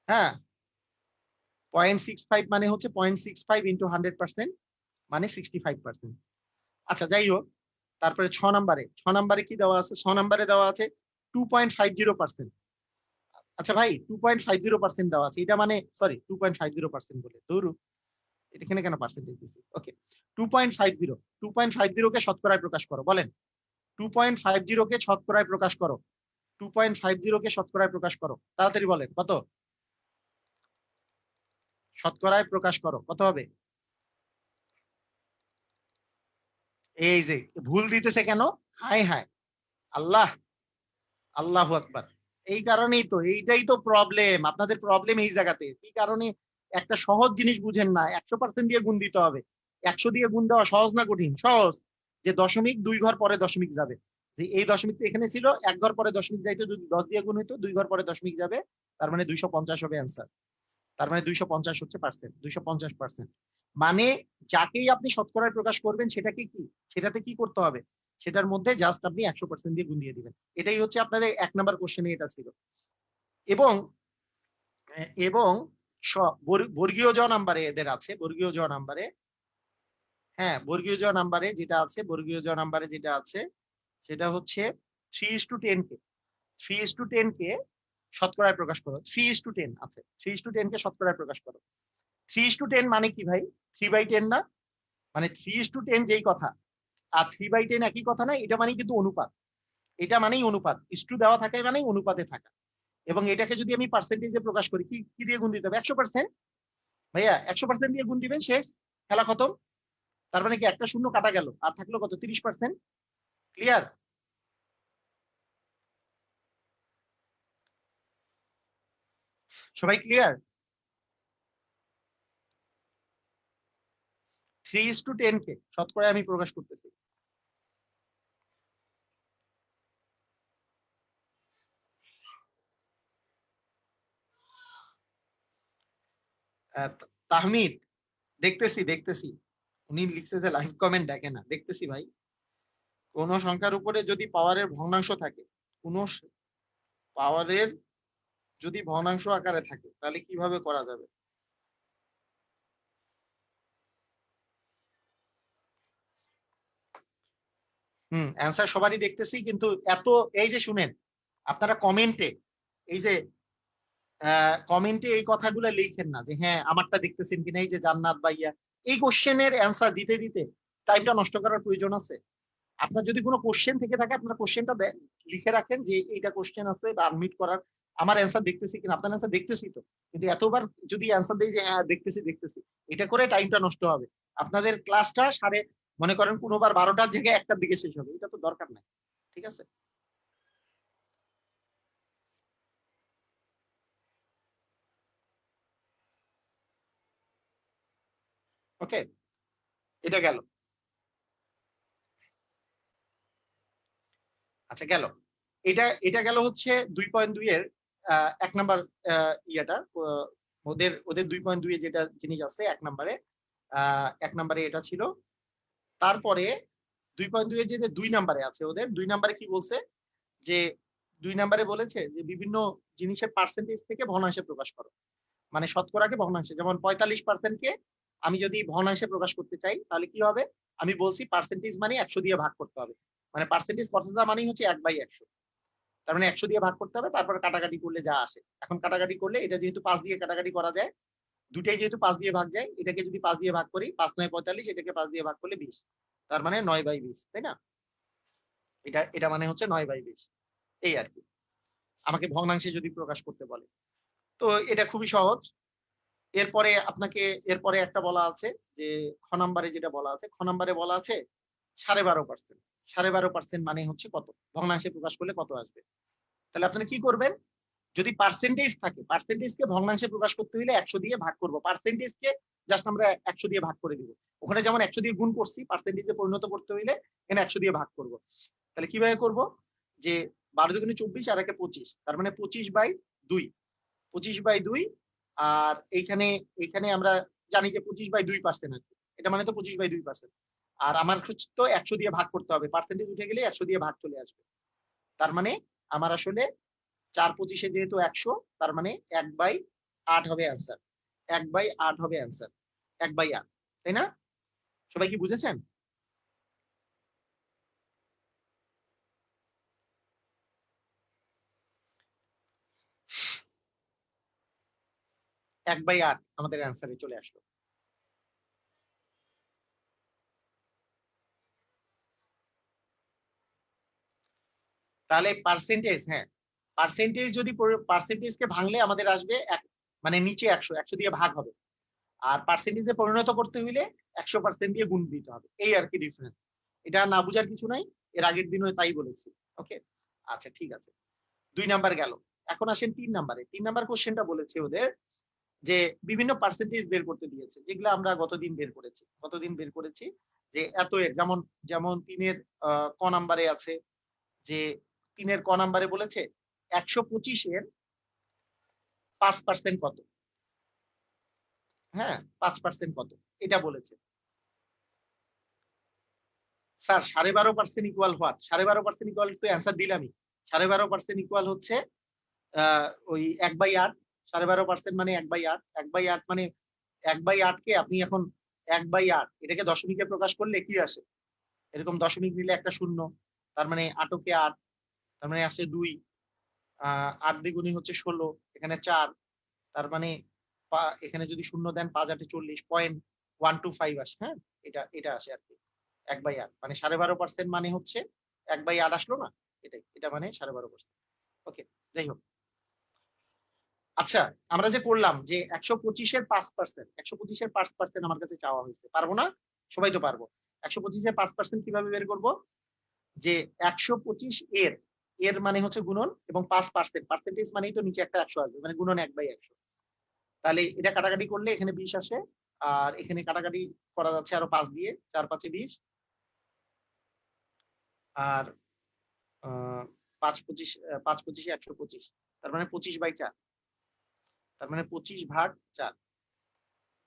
হ্যাঁ, 0.65 মানে হচ্ছে 0.65 ইন্টু 100% মানে 65%। আচ্ছা, যাই হোক, তারপরে 6 নাম্বারে কি দেওয়া আছে? 6 নাম্বারে দেওয়া আছে 2.50%। আচ্ছা ভাই, 2.50% দেওয়া আছে, এটা মানে সরি 2.50% বলে দৌড়ু, এখানে কেন পার্সেন্টেজ দিচ্ছি? ওকে, 2.50 কে শতকরায় প্রকাশ করো, বলেন 2.50 কে শতকরায় প্রকাশ করো, 2.50 কে শতকরায় প্রকাশ করো, তাড়াতাড়ি বলেন কত? শতকরায় প্রকাশ করো, কত হবে? এই যে ভুল দিতেছে কেন? হায় হায়, আল্লাহ, আল্লাহু আকবার। এই কারণেই তো, এইটাই তো প্রবলেম, আপনাদের প্রবলেম এই জায়গাতে। কি কারণে একটা সহজ জিনিস বুঝেন না? 100% দিয়ে গুণ দিতে হবে। 100 দিয়ে গুণ দেওয়া সহজ না কঠিন? সহজ। যে দশমিক 2 ঘর পরে দশমিক যাবে, যে এই দশমিক তো এখানে ছিল, 1 ঘর পরে দশমিক যাইতো, যদি 10 দিয়ে গুণ হইতো 2 ঘর পরে দশমিক যাবে, তার মানে 250 হবে অ্যান্সার। তার মানে 250 হচ্ছে পার্সেন্ট, 250%। মানে যাকেই আপনি শতকরায় প্রকাশ করবেন সেটাকে কি, সেটাতে কি করতে হবে? সেটার মধ্যে জাস্ট আপনি 100% দিয়ে গুণ দিয়ে দিবেন। এটাই হচ্ছে আপনাদের 1 নাম্বার কোশ্চেনে এটা ছিল। এবং এবং বর্গীয় জ নাম্বারে এদের আছে, বর্গীয় জ নাম্বারে, হ্যাঁ বর্গীয় জ নাম্বারে যেটা আছে, বর্গীয় জ নাম্বারে যেটা আছে সেটা হচ্ছে 3:10 কে, 3:10 কে শতকরায় প্রকাশ করো। 3:10 আছে, 3:10 কে শতকরায় প্রকাশ করো। 3:10 মানে কি ভাই? 3/10 না? মানে 3:10 যেই কথা, আর 3/10 একই কথা না, এটা মানেই কিন্তু অনুপাত। এটা মানেই অনুপাত, ইস্টু দেওয়া থাকে মানেই অনুপাতে থাকা। এবং এটাকে যদি আমি পার্সেন্টেজে প্রকাশ করি, কি কি দিয়ে গুণ দিতে হবে? 100%। ভাইয়া 100% দিয়ে গুণ দিবেন, শেষ, খেলা খতম। তার মানে কি একটা শূন্য কাটা গেল, আর থাকলো কত? 30%। ক্লিয়ার? সবাই ক্লিয়ার? 3:10 কে শতকরায় আমি প্রকাশ করতেছি। তাহমিদ, দেখতেছি উনি লিখছে যে লাইভ কমেন্ট দেখে না, দেখতেছি ভাই। কোন সংখ্যার উপরে যদি পাওয়ারের ভগ্নাংশ থাকে, কোন পাওয়ারের যদি ভগ্নাংশ আকারে থাকে, তাহলে কিভাবে করা যাবে? অ্যান্সার সবারই দেখতেছি, কিন্তু এত, এই যে শুনেন, আপনারা কমেন্টে, এই যে কমেন্টে এই কথাগুলো লিখেন না যে হ্যাঁ আমারটা দেখতেছেন কিনা, এই যে জান্নাত ভাইয়া, এই কোশ্চেনের অ্যান্সার দিতে দিতে টাইমটা নষ্ট করার প্রয়োজন আছে? আপনার যদি কোনো কোশ্চেন থেকে থাকে, আপনার কোশ্চেনটা লিখে রাখেন যে এইটা কোশ্চেন আছে বা আনমিট করার, আমার অ্যান্সার দেখতেছি কিনা। আপনার অ্যান্সার দেখতেছি তো, কিন্তু এতবার যদি অ্যান্সার দেই যে হ্যাঁ দেখতেছি, এটা করে টাইমটা নষ্ট হবে। আপনাদের ক্লাসটা মনে করেন কোনোবার 12টার জায়গায় 1টার দিকে শেষ হবে, এটা তো দরকার নাই। ঠিক আছে? ওকে, এটা গেল। আচ্ছা গেল, এটা গেল হচ্ছে 2.2 এর এক নাম্বার ইয়েটা ওদের ওদের 2.2 যেটা জিনিস আছে এক নাম্বারে এটা ছিল। তারপরে 2.2 এর যে 2 নাম্বারে আছে, ওদের 2 নাম্বারে কি বলছে যে 2 নাম্বারে বলেছে যে বিভিন্ন জিনিসের পার্সেন্টেজ থেকে ভগ্নাংশে প্রকাশ করো, মানে শতকরাকে ভগ্নাংশে। যেমন 45% কে আমি যদি ভগ্নাংশে প্রকাশ করতে চাই তাহলে কি হবে, আমি বলছি পার্সেন্টেজ মানে 100 দিয়ে ভাগ করতে হবে, মানে পার্সেন্টেজ কথাটা মানেই হচ্ছে 1/100। তার মানে 100 দিয়ে ভাগ করতে হবে, তারপর কাটাকাটি করলে যা আসে। এখন কাটাকাটি করলে এটা যেহেতু 5 দিয়ে কাটাকাটি করা যায়, দুটাই যেহেতু 5 দিয়ে ভাগ যায়, এটাকে যদি 5 দিয়ে ভাগ করি 5 9 45, এটাকে 5 দিয়ে ভাগ করলে 20, তার মানে 9/20, তাই না? এটা এটা মানে হচ্ছে 9/20, এই আর কি, আমাকে ভগ্নাংশে যদি প্রকাশ করতে বলে। তো এটা খুবই সহজ। এরপরে আপনাকে এরপরে একটা বলা আছে যে খ নাম্বারে যেটা বলা আছে, খ নাম্বারে বলা আছে 12.5%। 12.5% মানে হচ্ছে কত, ভগ্নাংশে প্রকাশ করলে কত আসবে। তাহলে আপনারা কি করবেন, যদি পার্সেন্টেজ থাকে, পার্সেন্টেজকে ভগ্নাংশে প্রকাশ করতে হলে 100 দিয়ে ভাগ করব, পার্সেন্টেজকে জাস্ট আমরা 100 দিয়ে ভাগ করে দিব। ওখানে যেমন 100 দিয়ে গুণ করছি, পার্সেন্টেজে পরিণত করতে হইলে এখানে 100 দিয়ে ভাগ করব। তাহলে কিভাবে করব, যে 12 দুগুণে 24 আর 1 25, তার মানে 25/2, 25/2। আর এইখানে এইখানে আমরা জানি যে 25/2% আছে, এটা মানে তো 25/2%। আর আমার তো 100 দিয়ে ভাগ করতে হবে, পার্সেন্টেজ উঠে গেলে 100 দিয়ে ভাগ চলে আসবে। তার মানে আমার আসলে 4/25 যেহেতু 100, তার মানে 1/8 হবে অ্যান্সার। 1/8 হবে অ্যান্সার, 1/8, তাই না? সবাই কি বুঝেছেন? 1/8 আমাদের অ্যান্সারে চলে আসলো। তাহলে পার্সেন্টেজ, হ্যাঁ, পার্সেন্টেজ যদি পার্সেন্টেজকে ভাঙলে আমাদের আসবে মানে নিচে 100 দিয়ে ভাগ হবে, আর পার্সেন্টেজে পরিণত করতে হইলে 100% দিয়ে গুণ দিতে হবে, এই আর কি ডিফারেন্স। এটা না বুঝার কিছু নাই, এর আগের দিনও তাই বলেছি। ওকে, আচ্ছা ঠিক আছে, 2 নাম্বার গেল। এখন আসেন 3 নাম্বারে। 3 নাম্বার কোশ্চেনটা বলেছে ওদের যে বিভিন্ন পার্সেন্টেজ বের করতে দিয়েছে, যেগুলো আমরা গতদিন বের করেছি যে এত এর, যেমন যেমন 3-এর ক নাম্বারে আছে যে 3-এর ক নাম্বারে বলেছে 125-এর 5% কত, হ্যাঁ 5% কত এটা বলেছে। স্যার 12.5% ইকুয়াল হোয়াট, 12.5% ইকুয়াল তো অ্যান্সার দিলামই। 12.5% ইকুয়াল হচ্ছে ওই 1/8। 12.5% মানে 1/8, 1/8 মানে 1/8 কে আপনি এখন 1/8 এটাকে দশমিকে প্রকাশ করলে কি আসে, এরকম দশমিক নিলে একটা শূন্য, তার মানে 8 কে 8, তার মানে আসে 2। 8 দ্বিগুণী হচ্ছে 16, এখানে 4, তার মানে এখানে যদি শূন্য দেন 5 8 40, 0.125 আসে। হ্যাঁ, এটা এটা আসে আর কি 1/8, মানে 12.5% মানে হচ্ছে 1/8 আসলো না, এটাই, এটা মানে 12.5%। ওকে, যাই হোক। আচ্ছা, আমরা যে করলাম যে 125-এর 5%, 125-এর 5% আমার কাছে চাওয়া হয়েছে, পারবো না? সবাই তো পারবো। 125-এর 5% কিভাবে বের করব, যে 125 এর এর মানে হচ্ছে গুণন এবং 5%, পার্সেন্টেজ মানেই তো নিচে একটা 100 আসবে, মানে গুণন 1/100। তাহলে এটা কাটাকাটি করলে এখানে 20 আসে, আর এখানে কাটাকাটি করা যাচ্ছে আরো 5 দিয়ে, 4 5 20, আর 5 25 5 25 125, তার মানে 25/4, তার মানে 25/4।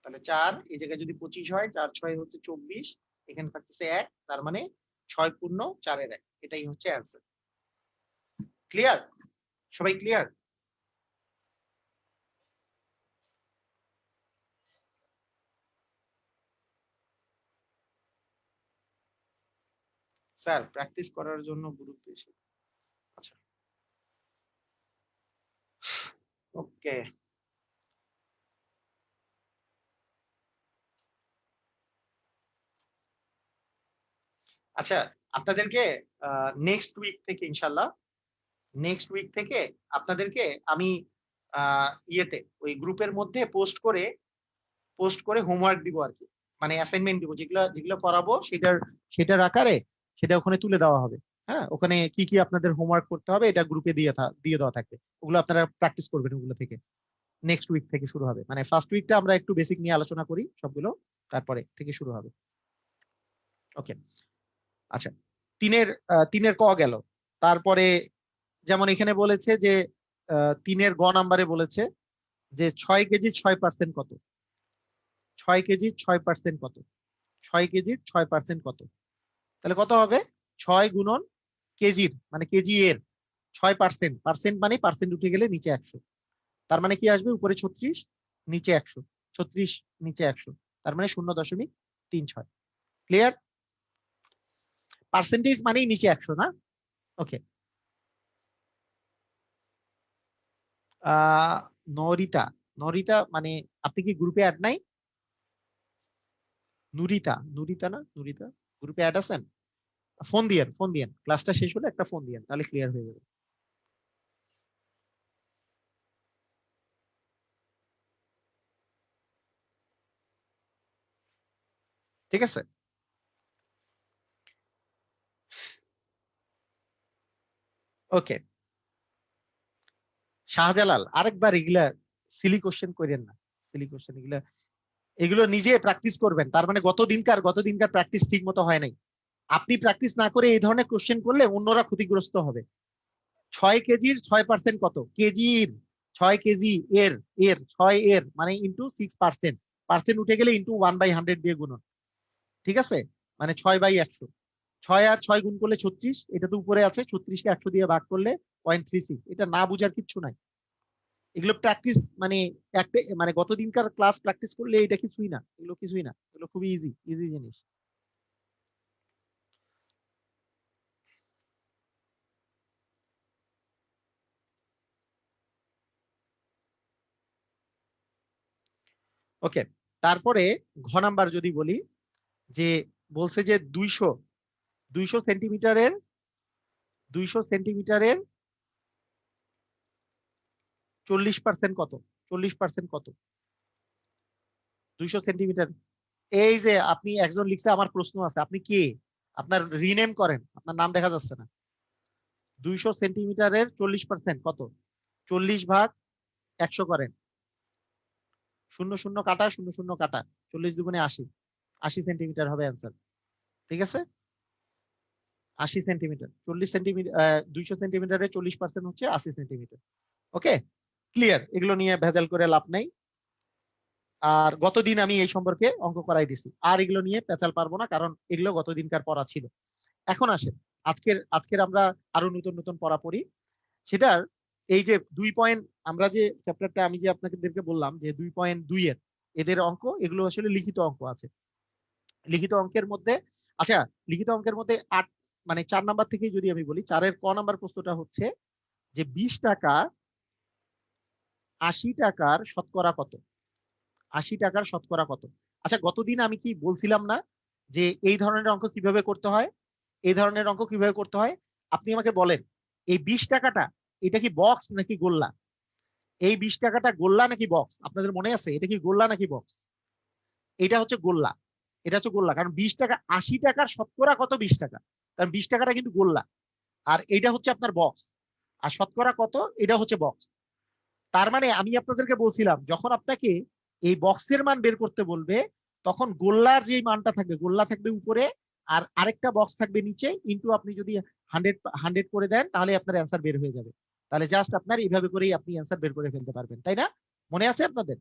তাহলে 4 এই জায়গায় যদি 25 হয়, 4 6 হচ্ছে 24, এখানে থাকতেছে 1, তার মানে 6 পূর্ণ 4-এর 1, এটাই হচ্ছে অ্যান্সার। ক্লিয়ার? সবাই ক্লিয়ার? স্যার প্র্যাকটিস করার জন্য গুরুত্ব বেশি। আচ্ছা, ওকে। আচ্ছা, আপনাদেরকে নেক্সট উইক থেকে ইনশাল্লাহ, নেক্সট উইক থেকে আপনাদেরকে আমি ইয়েতে ওই গ্রুপের মধ্যে পোস্ট করে হোমওয়ার্ক দিব আর কি, মানে অ্যাসাইনমেন্ট দিব, যেগুলো যেগুলো করাবো সেটার আকারে সেটা ওখানে তুলে দেওয়া হবে। হ্যাঁ, ওখানে কি কি আপনাদের হোমওয়ার্ক করতে হবে এটা গ্রুপে দিয়ে দেওয়া থাকবে, ওগুলো আপনারা প্র্যাকটিস করবেন, ওগুলো থেকে নেক্সট উইক থেকে শুরু হবে। মানে ফার্স্ট উইকটা আমরা একটু বেসিক নিয়ে আলোচনা করি সবগুলো, তারপরে থেকে শুরু হবে। ওকে, আচ্ছা, 3-এর ক গেল। তারপরে যেমন এখানে বলেছে যে 3-এর গ নাম্বারে বলেছে যে 6 কেজি 6% কত, 6 কেজি 6% কত, 6 কেজির 6% কত, তাহলে কত হবে 6 গুণন কেজির মানে কেজি এর 6%, পার্সেন্ট মানে পার্সেন্ট উঠে গেলে নিচে 100, তার মানে কি আসবে উপরে 36 নিচে 100, 36 নিচে 100, তার মানে 0.36। ক্লিয়ার? পার্সেন্টেজ মানেই নিচে 100 না? ওকে। নরিতা, নরিতা মানে আপনি কি গ্রুপে অ্যাড নাই? নুরিতা, নুরিতা না, নুরিতা গ্রুপে অ্যাড আছেন? ফোন দিয়েন, ফোন দিয়েন, ক্লাসটা শেষ হলে একটা ফোন দিয়েন, তাহলে ক্লিয়ার হয়ে যাবে। ঠিক আছে? ওকে। শাহজালাল, আরেকবার এগুলা সিলি কোশ্চেন করেন না, সিলি কোশ্চেন এগুলো নিজে প্র্যাকটিস করবেন। তার মানে গত দিনকার প্র্যাকটিস ঠিক মতো হয় নাই। আপনি প্র্যাকটিস না করে এই ধরনের কোশ্চেন করলে অন্যরা ক্ষতিগ্রস্ত হবে। 6 কেজির 6% কত? কেজির 6 কেজি এর 6 এর মানে ইন্টু 6%, পার্সেন্ট উঠে গেলে ইন্টু 1/100 দিয়ে গুণন। ঠিক আছে? মানে 6/100, 6 আর 6 গুণ করলে 36, এটা তো উপরে আছে, 36কে 100 দিয়ে ভাগ করলে 0.36। এটা না বুঝার কিচ্ছু নাই, এগুলো প্র্যাকটিস মানে একটা মানে গত দিনকার ক্লাস প্র্যাকটিস করলে এটা কিছুই না, এগুলো কিছুই না, এগুলো খুবই ইজি ইজি জিনিস। ওকে, তারপরে ঘ নাম্বার যদি বলি, যে বলছে যে 200 সেন্টিমিটারের 40% কত? 40% কত? 200 সেন্টিমিটার। এই যে আপনি একজন লিখছে আমার প্রশ্ন আছে, আপনি কে? আপনার রিনেম করেন, আপনার নাম দেখা যাচ্ছে না। 200 সেন্টিমিটারের 40% কত? 40 ভাগ 100 করেন, 00 কাটা 00 কাটা, 40 দুগুণে 80, 80 সেন্টিমিটার হবে অ্যান্সার। ঠিক আছে? 80 সেন্টিমিটার, 40 সেন্টিমিটার 200 সেন্টিমিটারের 40% হচ্ছে 80 সেন্টিমিটার। ওকে, ক্লিয়ার? এগুলো নিয়ে ভেজাল করে লাভ নাই। আর গতদিন আমি এই সম্পর্কে অঙ্ক করাই দিছি, আর এগুলো নিয়ে পেঁচাল পারবো না, কারণ এগুলো গতদিনকার পড়া ছিল। এখন আসে আজকের আমরা আরো নতুন নতুন পড়া পড়ি। সেটার এই যে 2 পয়েন্ট, আমরা যে চ্যাপ্টারটা আমি যে আপনাদেরকে বললাম যে 2.2 এর এদের অঙ্ক, এগুলো আসলে লিখিত অঙ্ক আছে। লিখিত অঙ্কের মধ্যে, আচ্ছা, লিখিত অঙ্কের মধ্যে 8 মানে 4 নাম্বার থেকে যদি আমি বলি, 4-এর ক নাম্বার প্রশ্নটা হচ্ছে যে 20 টাকা 80 টাকার শতকরা কত? 80 টাকার শতকরা কত? আচ্ছা, গতদিন আমি কি বলছিলাম না যে এই ধরনের অঙ্ক কিভাবে করতে হয়? এই ধরনের অঙ্ক কিভাবে করতে হয় আপনি আমাকে বলেন। এই 20 টাকাটা এটা কি বক্স নাকি গোল্লা? এই 20 টাকাটা গোল্লা নাকি বক্স? আপনাদের মনে আছে এটা কি গোল্লা নাকি বক্স? এটা হচ্ছে গোল্লা, এটা হচ্ছে গোল্লা, কারণ 20 টাকা 80 টাকার শতকরা কত 20 টাকা, কারণ 20 টাকাটা কিন্তু গোল্লা, আর এটা হচ্ছে আপনার বক্স, আর শতকরা কত এটা হচ্ছে বক্স। তার মানে আমি আপনাদেরকে বলছিলাম যখন আপনাকে এই বক্সের মান বের করতে বলবে, তখন গোল্লার যে মানটা থাকবে, গোল্লা থাকবে উপরে আর আরেকটা বক্স থাকবে নিচে, ইনটু আপনি যদি 100 করে দেন তাহলে আপনার অ্যান্সার বের হয়ে যাবে। তাহলে জাস্ট আপনার এইভাবে করেই আপনি অ্যান্সার বের করে ফেলতে পারবেন, তাই না? মনে আছে আপনাদের?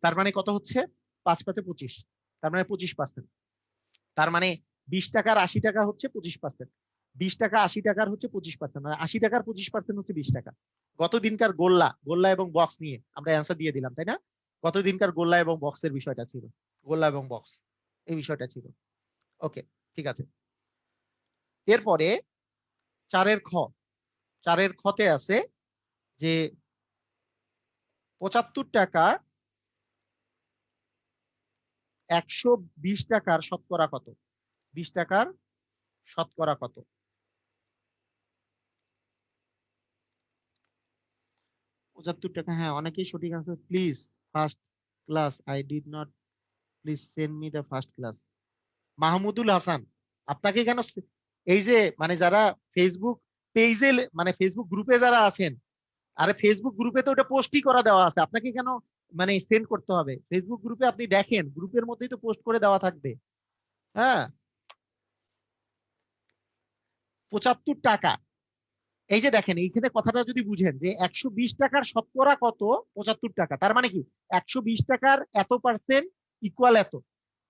তার মানে কত হচ্ছে? 5 × 5 = 25, তার মানে 25%। তার মানে 20 টাকার 80 টাকা হচ্ছে 25%, 20 টাকা 80 টাকার হচ্ছে 25%, মানে 80 টাকার 25% হচ্ছে 20 টাকা। গত দিনকার গোল্লা এবং বক্স নিয়ে আমরা অ্যান্সার দিয়ে দিলাম, তাই না? গত দিনকার গোল্লা এবং বক্সের বিষয়টা ছিল, গোল্লা এবং বক্স এই বিষয়টা ছিল। ওকে, ঠিক আছে। এরপরে 4-এর খ, 4-এর খতে আছে যে 75 টাকা 120 টাকার শতকরা কত? 20 টাকার শতকরা কত? 75 টাকা, হ্যাঁ, অনেকেই সঠিক answer. Please first class, I did not, please send me the first class. Mahmudul Hasan, আপনাকে কেন এই যে মানে যারা ফেসবুক পেজে মানে ফেসবুক গ্রুপে যারা আছেন, আরে ফেসবুক গ্রুপে তো ওটা পোস্টই করা দেওয়া আছে, আপনাকে কেন মানে সেন্ড করতে হবে। ফেসবুক গ্রুপে আপনি দেখেন, গ্রুপের মধ্যেই তো পোস্ট করে দেওয়া থাকবে। হ্যাঁ, 75 টাকা। এই যে দেখেন, এইখানে কথাটা যদি বুঝেন যে 120 টাকার শতকরা কত, 75 টাকা, তার মানে কি 120 টাকার এত পার্সেন্ট ইকুয়াল এত,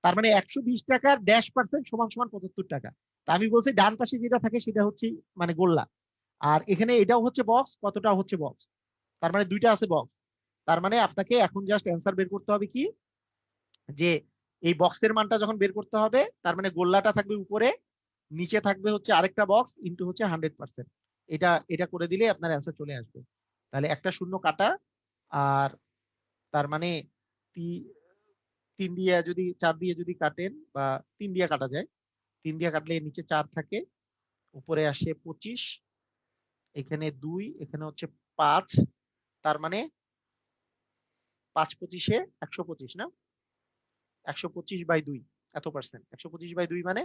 তার মানে 120 টাকার ড্যাশ পার্সেন্ট সমান সমান 75 টাকা। তা আমি বলছি ডান পাশে যেটা থাকে সেটা হচ্ছে মানে গোল্লা, আর এখানে এটাও হচ্ছে বক্স, কতটা হচ্ছে বক্স, তার মানে দুইটা আছে বক্স। তার মানে আপনাকে এখন জাস্ট অ্যান্সার বের করতে হবে কি, যে এই বক্সের মানটা যখন বের করতে হবে, তার মানে গোল্লাটা থাকবে উপরে, নিচে থাকবে হচ্ছে আরেকটা বক্স ইন্টু হচ্ছে 100%। এটা এটা করে দিলে আপনার অ্যান্সার চলে আসবে। তাহলে একটা শূন্য কাটা, আর তার মানে 3 দিয়ে যদি 4 দিয়ে যদি কাটেন, বা 3 দিয়ে কাটা যায়, 3 দিয়ে কাটলে নিচে 4 থাকে, উপরে আসে 25, এখানে 2, এখানে হচ্ছে 5, তার মানে 5 25 125 না, 125/2 এত পার্সেন্ট, 125/2 মানে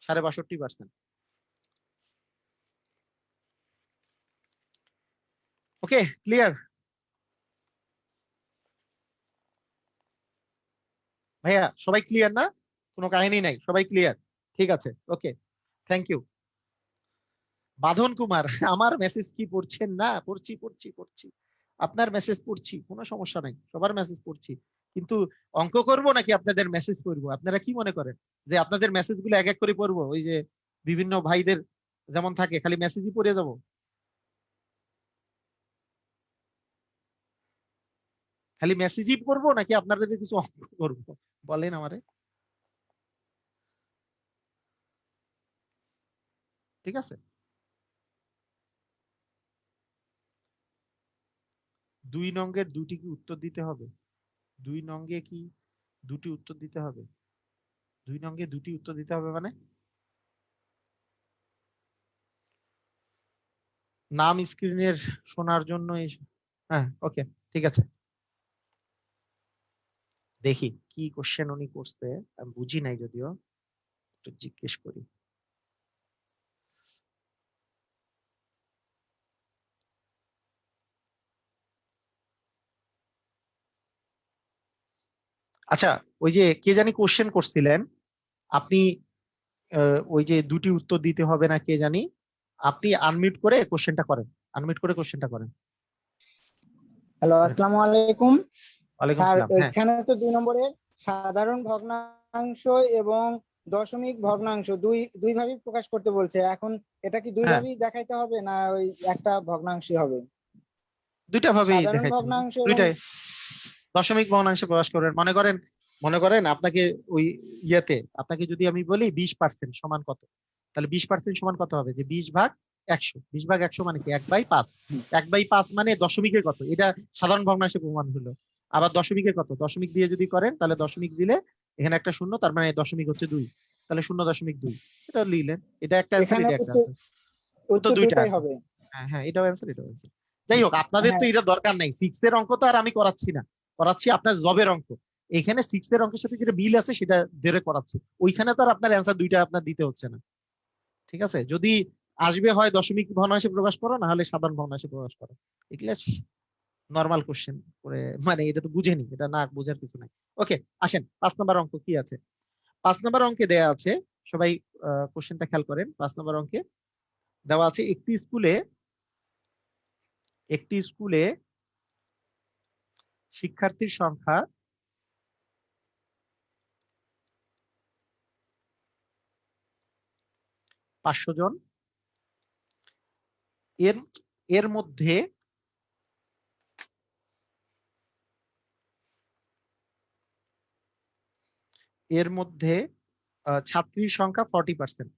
62.5%। ওকে, ক্লিয়ার ভাইয়া? সবাই ক্লিয়ার না? কোনো কাহিনী নাই, সবাই ক্লিয়ার? ঠিক আছে, ওকে, থ্যাংক ইউ। বাঁধন কুমার, আমার মেসেজ কি পড়ছেন না? পড়ছি পড়ছি পড়ছি, আপনার মেসেজ পড়ছি, কোনো সমস্যা নাই, সবার মেসেজ পড়ছি। কিন্তু অঙ্ক করব নাকি আপনাদের মেসেজ পড়বো? আপনারা কি মনে করেন যে আপনাদের মেসেজ গুলো এক এক করে পড়বো? ওই যে বিভিন্ন ভাইদের যেমন থাকে, খালি মেসেজই পড়ে যাব? খালি মেসেজই করবো নাকি আপনাদের কিছু অঙ্ক করবো? বলেন আমারে। ঠিক আছে, 2 নঙ্গের 2টি কি উত্তর দিতে হবে? 2 নঙ্গে কি 2টি উত্তর দিতে হবে? 2 নঙ্গে 2টি উত্তর দিতে হবে মানে? নাম স্ক্রিনের শোনার জন্য হ্যাঁ, ওকে, ঠিক আছে। দেখি কি কোশ্চেন উনি করছে, আমি বুঝি নাই যদিও, একটু জিজ্ঞেস করি। আচ্ছা, ওই যে কে জানি কোশ্চেন করছিলেন আপনি, ওই যে 2টি উত্তর দিতে হবে না কে জানি, আপনি আনমিউট করে কোশ্চেনটা করেন, আনমিউট করে কোশ্চেনটা করেন। হ্যালো, আসসালামু আলাইকুম ওয়ালাইকুম স্যার। সালাম। হ্যাঁ, এখানে তো 2 নম্বরে সাধারণ ভগ্নাংশ এবং দশমিক ভগ্নাংশ দুই দুই ভাবে প্রকাশ করতে বলছে। এখন এটা কি দুই হ্যাঁ, ভাবেই দেখাইতে হবে না ওই একটা ভগ্নাংশই হবে? দুইটা ভাবেই সাধারণ দেখাইতে হবে, ভগ্নাংশ এবং দুইটাই দশমিক ভগ্নাংশে প্রকাশ করবেন। মনে করেন আপনাকে ওই ইয়েতে আপনাকে যদি আমি বলি 20% সমান কত, তাহলে 20% সমান কত হবে? যে 20/100, 20/100 মানে কি 1/5, 1/5 মানে দশমিকের কত, এটা সাধারণ ভগ্নাংশে প্রমাণ হলো। আবার দশমিকের কত, দশমিক দিয়ে যদি করেন, তাহলে দশমিক দিলে এখানে একটা শূন্য, তার মানে দশমিক হচ্ছে 2, তাহলে 0.2, এটা লিখলেন। এটা একটা অ্যান্সার, এখানে এটা একটা উত্তর অ্যান্সার, উত্তর উত্তর দুইটা দুটাই আছে। হবে। হ্যাঁ হ্যাঁ, এটাও অ্যান্সার, এটাও অ্যান্সার। যাই হোক, আপনাদের তো হ্যাঁ, এটা দরকার নাই, 6 এর অঙ্ক তো আর আমি করাচ্ছি না, করাচ্ছি আপনার জবের অঙ্ক। এখানে 6 এর অঙ্কের সাথে যেটা মিল আছে সেটা ধরে করাচ্ছি, ওইখানে তো আর আপনার অ্যান্সার দুইটা আপনার দিতে হচ্ছে না। ঠিক আছে, যদি আসবে হয় দশমিক ভগ্নাংশে প্রকাশ করো, না হলে সাধারণ ভগ্নাংশে প্রকাশ করো, এগুলো নর্মাল কোশ্চেন করে, মানে এটা তো বুঝেনি, এটা না বোঝার কিছু নাই। ওকে, আসেন 5 নম্বর অঙ্ক কি আছে। 5 নম্বর অঙ্কে দেয়া আছে, সবাই কোশ্চেনটা খেয়াল করেন। 5 নম্বর অঙ্কে দেওয়া আছে একটি স্কুলে শিক্ষার্থীর সংখ্যা 500 জন। এর এর মধ্যে ছাত্রীর সংখ্যা 40%,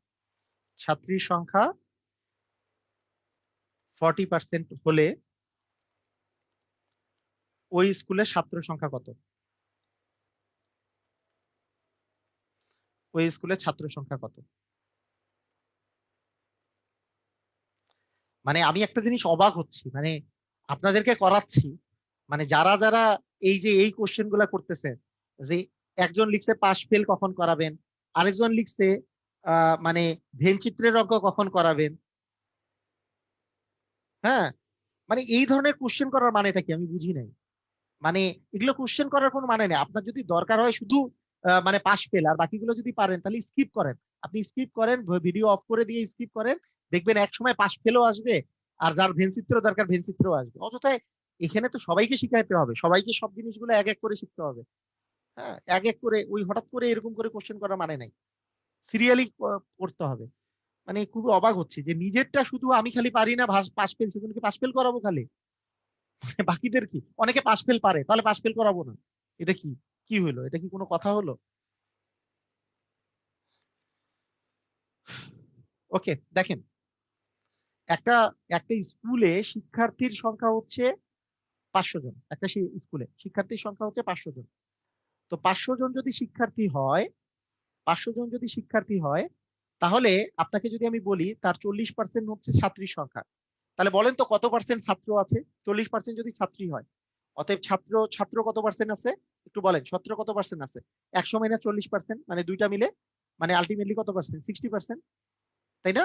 ছাত্রীর সংখ্যা 40% হলে ওই স্কুলের ছাত্র সংখ্যা কত? ওই স্কুলের ছাত্র সংখ্যা কত? মানে আমি একটা জিনিস অবাক হচ্ছি, মানে আপনাদেরকে করাচ্ছি, মানে যারা যারা এই যে এই কোশ্চেন গুলা করতেছে, যে একজন লিখছে পাস ফেল কখন করাবেন, আরেকজন লিখছে মানে ভেন চিত্রের অঙ্ক কখন করাবেন। হ্যাঁ, মানে এই ধরনের কোশ্চেন করার মানেটা কি আমি বুঝি নাই। মানে এগুলো কোশ্চেন করার কোনো মানে নেই। আপনার যদি দরকার হয় শুধু মানে পাস ফেল আর বাকিগুলো যদি পারেন তাহলে স্কিপ করেন। আপনি স্কিপ করেন, ভিডিও অফ করে দিয়ে স্কিপ করেন, দেখবেন এক সময় পাস ফেলও আসবে, আর যার ভেনচিত্র দরকার ভেনচিত্রও আসবে। অযথায় এখানে তো সবাইকে শিখাইতে হবে, সবাইকে সব জিনিসগুলো এক এক করে শিখতে হবে। হ্যাঁ, এক এক করে ওই হঠাৎ করে এরকম করে কোশ্চেন করার মানে নাই, সিরিয়ালি করতে হবে। মানে খুব অবাক হচ্ছে যে নিজেরটা শুধু আমি খালি পারি না পাস ফেল, সেগুলোকে পাস ফেল করাবো খালি, বাকিদের কি? অনেকে পাস ফেল পারে, তাহলে পাস ফেল করাবো না? এটা কি কি হলো? এটা কি কোনো কথা হলো? ওকে, দেখেন, একটা একটা স্কুলে শিক্ষার্থীর সংখ্যা হচ্ছে 500 জন। একটা স্কুলে শিক্ষার্থীর সংখ্যা হচ্ছে 500 জন। তো 500 জন যদি শিক্ষার্থী হয়, 500 জন যদি শিক্ষার্থী হয়, তাহলে আপনাকে যদি আমি বলি তার 40% হচ্ছে ছাত্রীর সংখ্যা, তাহলে বলেন তো কত পার্সেন্ট ছাত্র আছে? 40% যদি ছাত্রী হয়, অতএব ছাত্র ছাত্র কত পার্সেন্ট আছে? একটু বলেন, ছাত্র কত পার্সেন্ট আছে? 100 মাইনাস 40%, মানে দুইটা মিলে মানে আলটিমেটলি কত পার্সেন্ট? 60%, তাই না?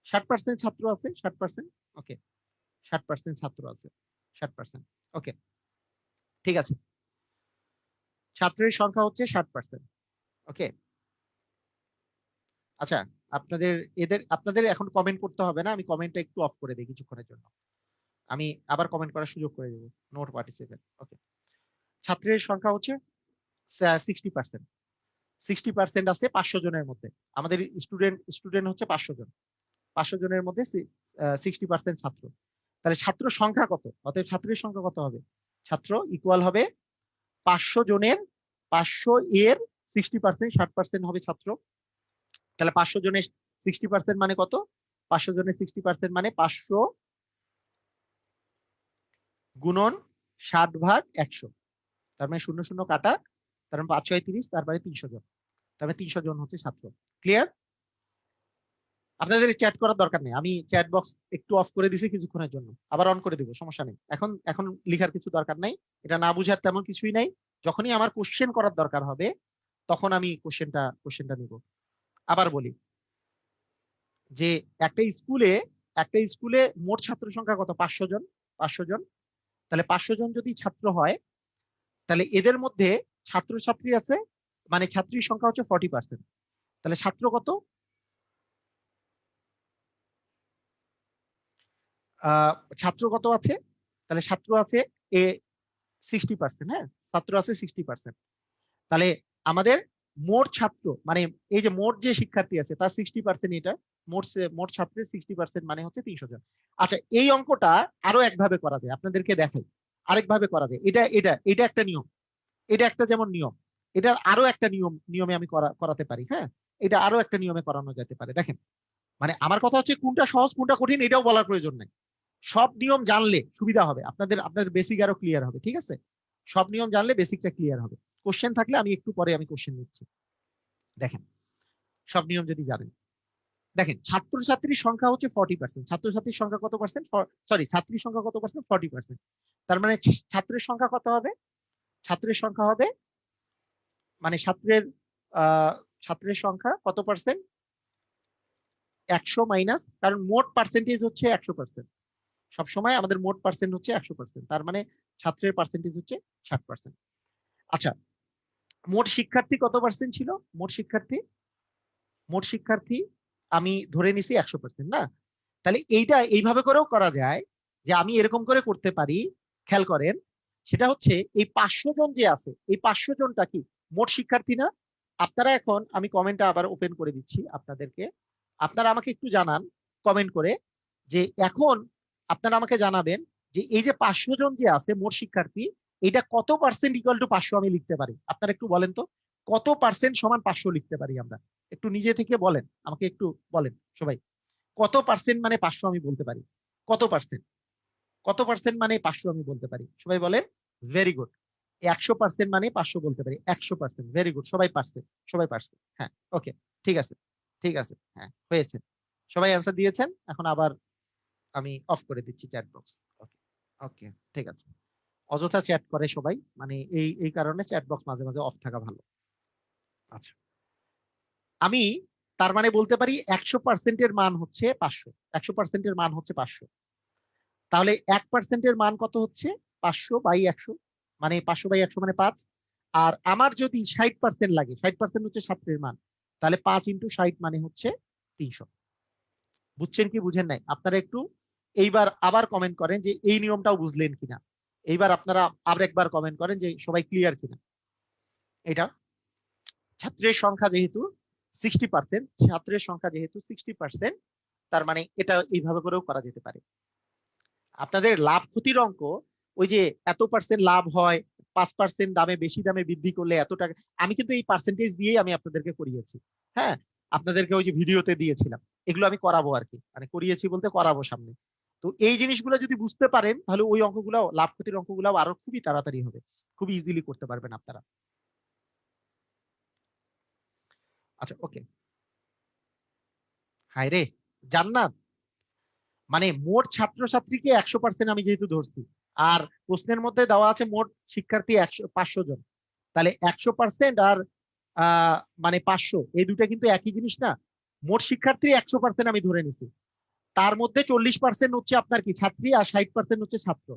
60% ছাত্র আছে, 60%। ওকে, 60% ছাত্র আছে, 60%। ওকে, ঠিক আছে, ছাত্রের সংখ্যা হচ্ছে 60%। ওকে, আচ্ছা, আপনাদের আপনাদের এখন কমেন্ট করতে হবে না, আমি কমেন্টটা একটু অফ করে দিই কিছুক্ষণের জন্য, আমি আবার কমেন্ট করার সুযোগ করে দেবো। Note participant. ওকে, ছাত্রের সংখ্যা হচ্ছে 60%। 60% আছে 500 জনের মধ্যে। আমাদের স্টুডেন্ট হচ্ছে 500 জন। 500 জনের মধ্যে 60% ছাত্র। তাহলে ছাত্র সংখ্যা কত? অতএব ছাত্রের সংখ্যা কত হবে? ছাত্র ইকুয়াল হবে 500 জনের 500 এর 60%, 60% হবে ছাত্র। তাহলে 500 জনের 60% মানে কত? 500 জনের 60% মানে 500 গুণন 60/100, তার মানে 0 0 কাটা, তার মানে 5 6 30, তারপরে 300 জন, তার মানে 300 জন হচ্ছে ছাত্র। ক্লিয়ার? আপনাদের চ্যাট করার দরকার নেই, আমি চ্যাট বক্স একটু অফ করে দিছি কিছুক্ষণের জন্য, আবার অন করে দিব, সমস্যা নেই। এখন লেখার কিছু দরকার নাই, এটা না বুঝার তেমন কিছুই নাই। যখনই আমার কোশ্চেন করার দরকার হবে তখন আমি কোশ্চেনটা নিব। আবার বলি যে একটা স্কুলে মোট ছাত্র সংখ্যা কত? 500 জন। 500 জন, তাহলে 500 জন যদি ছাত্র হয়, তাহলে এদের মধ্যে ছাত্রছাত্রী আছে, মানে ছাত্রীর সংখ্যা হচ্ছে 40%। তাহলে ছাত্র কত? ছাত্র কত আছে? তাহলে ছাত্র আছে 60%। হ্যাঁ, ছাত্র আছে 60%। তাহলে আমাদের মোট ছাত্র মানে এই যে মোট যে শিক্ষার্থী আছে তার 60%, এটা মোট ছাত্রের 60% মানে হচ্ছে 300 জন। আচ্ছা, এই অঙ্কটা আরো একভাবে করা যায়, আপনাদেরকে দেখাই আরেকভাবে করা যায়। এটা একটা নিয়ম, এটা একটা যেমন নিয়ম, এটার আরো একটা নিয়মে আমি করাতে পারি। হ্যাঁ, এটা আরো একটা নিয়মে করানো যেতে পারে। দেখেন, মানে আমার কথা হচ্ছে কোনটা সহজ কোনটা কঠিন এটাও বলার প্রয়োজন নাই, সব নিয়ম জানলে সুবিধা হবে আপনাদের বেসিক আরো ক্লিয়ার হবে। ঠিক আছে, সব নিয়ম জানলে বেসিকটা ক্লিয়ার হবে। কোশ্চেন থাকলে আমি একটু পরে আমি কোশ্চেন নিচ্ছি। দেখেন, সব নিয়ম যদি জানেন, দেখেন ছাত্রছাত্রীর সংখ্যা হচ্ছে 40%। ছাত্রছাত্রীর সংখ্যা কত পার্সেন্ট? সরি, ছাত্রীর সংখ্যা কত পার্সেন্ট? 40%। তার মানে ছাত্রের সংখ্যা কত হবে? ছাত্রের সংখ্যা হবে মানে ছাত্রের সংখ্যা কত পার্সেন্ট? 100 মাইনাস, কারণ মোট পার্সেন্টেজ হচ্ছে 100%। সবসময় আমাদের মোট পার্সেন্ট হচ্ছে 100%, তার মানে ছাত্রের পার্সেন্টেজ হচ্ছে 60%। আচ্ছা, মোট শিক্ষার্থী কত পার্সেন্ট ছিল? মোট শিক্ষার্থী আমি ধরে নিছি 100%, না? তাহলে এইটা এইভাবে করেও করা যায় যে আমি এরকম করে করতে পারি। খেয়াল করেন, সেটা হচ্ছে এই 500 জন যে আছে, এই 500 জনটা কি মোট শিক্ষার্থী না? আপনারা এখন, আমি কমেন্টটা আবার ওপেন করে দিচ্ছি আপনাদেরকে, আপনারা আমাকে একটু জানান কমেন্ট করে যে এখন আপনারা আমাকে জানাবেন যে এই যে 500 জন যে আছে মোট শিক্ষার্থী, এটা কত পার্সেন্ট ইকুয়াল টু 500 আমি লিখতে পারি? আপনারা একটু বলেন তো, কত পার্সেন্ট সমান 500 লিখতে পারি আমরা? একটু নিজে থেকে বলেন, আমাকে একটু বলেন সবাই, কত পার্সেন্ট মানে 500 আমি বলতে পারি? কত পার্সেন্ট? কত পার্সেন্ট মানে 500 আমি বলতে পারি? সবাই বলেন। Very good. 100% মানে 500 বলতে পারি। 100%, ভেরি গুড, সবাই পারছে, সবাই পারছে। হ্যাঁ, ওকে, ঠিক আছে, ঠিক আছে, হ্যাঁ হয়েছে, সবাই অ্যান্সার দিয়েছেন। এখন আবার আমি অফ করে দিচ্ছি চ্যাট বক্স। ওকে, ওকে, ঠিক আছে। অযথা চ্যাট করে সবাই, মানে এই কারণে চ্যাট বক্স মাঝে মাঝে অফ থাকা ভালো। আচ্ছা, আমি তার মানে বলতে পারি 100%-এর মান হচ্ছে 500। 100%-এর মান হচ্ছে 500। তাহলে 1%-এর মান কত হচ্ছে? 500/100, মানে 500/100 মানে 5। আর আমার যদি 60% লাগে, 60% হচ্ছে ছাত্রের মান, তাহলে 5 × 60 মানে হচ্ছে 300। বুঝছেন কি বুঝেন নাই? আপনারা একটু এইবার আবার কমেন্ট করেন যে এই নিয়মটাও বুঝলেন কিনা। এইবার আপনারা আবার একবার কমেন্ট করেন যে সবাই ক্লিয়ার কিনা। এটা ছাত্রের সংখ্যা যেহেতু 60%, ছাত্রের সংখ্যা যেহেতু 60%, তার মানে এটা এইভাবে করেও করা যেতে পারে। আপনাদের লাভ ক্ষতির অঙ্ক, ওই যে এত পার্সেন্ট লাভ হয়, 5% দামে বেশি দামে বৃদ্ধি করলে এত টাকা, আমি কিন্তু এই পার্সেন্টেজ দিয়েই আমি আপনাদেরকে করিয়েছি। হ্যাঁ, আপনাদেরকে ওই যে ভিডিওতে দিয়েছিলাম, এগুলো আমি করাবো আর কি, মানে করিয়েছি বলতে করাবো সামনে। তো এই জিনিসগুলো যদি বুঝতে পারেন তাহলে ওই অঙ্কগুলো, লাভ ক্ষতির অঙ্কগুলো আরো খুবই তাড়াতাড়ি হবে, খুবই ইজিলি করতে পারবেন আপনারা। আচ্ছা, ওকে। হায় রে জান্নাত, মানে মোট ছাত্রছাত্রীকে 100% আমি যেহেতু ধরছি, আর প্রশ্নের মধ্যে দেওয়া আছে মোট শিক্ষার্থী 500 জন, তাহলে 100% আর মানে 500, এই দুটা কিন্তু একই জিনিস না। মোট শিক্ষার্থী 100% আমি ধরে নিছি, তার মধ্যে 40% হচ্ছে আপনার কি ছাত্রী, আর 60% হচ্ছে ছাত্র।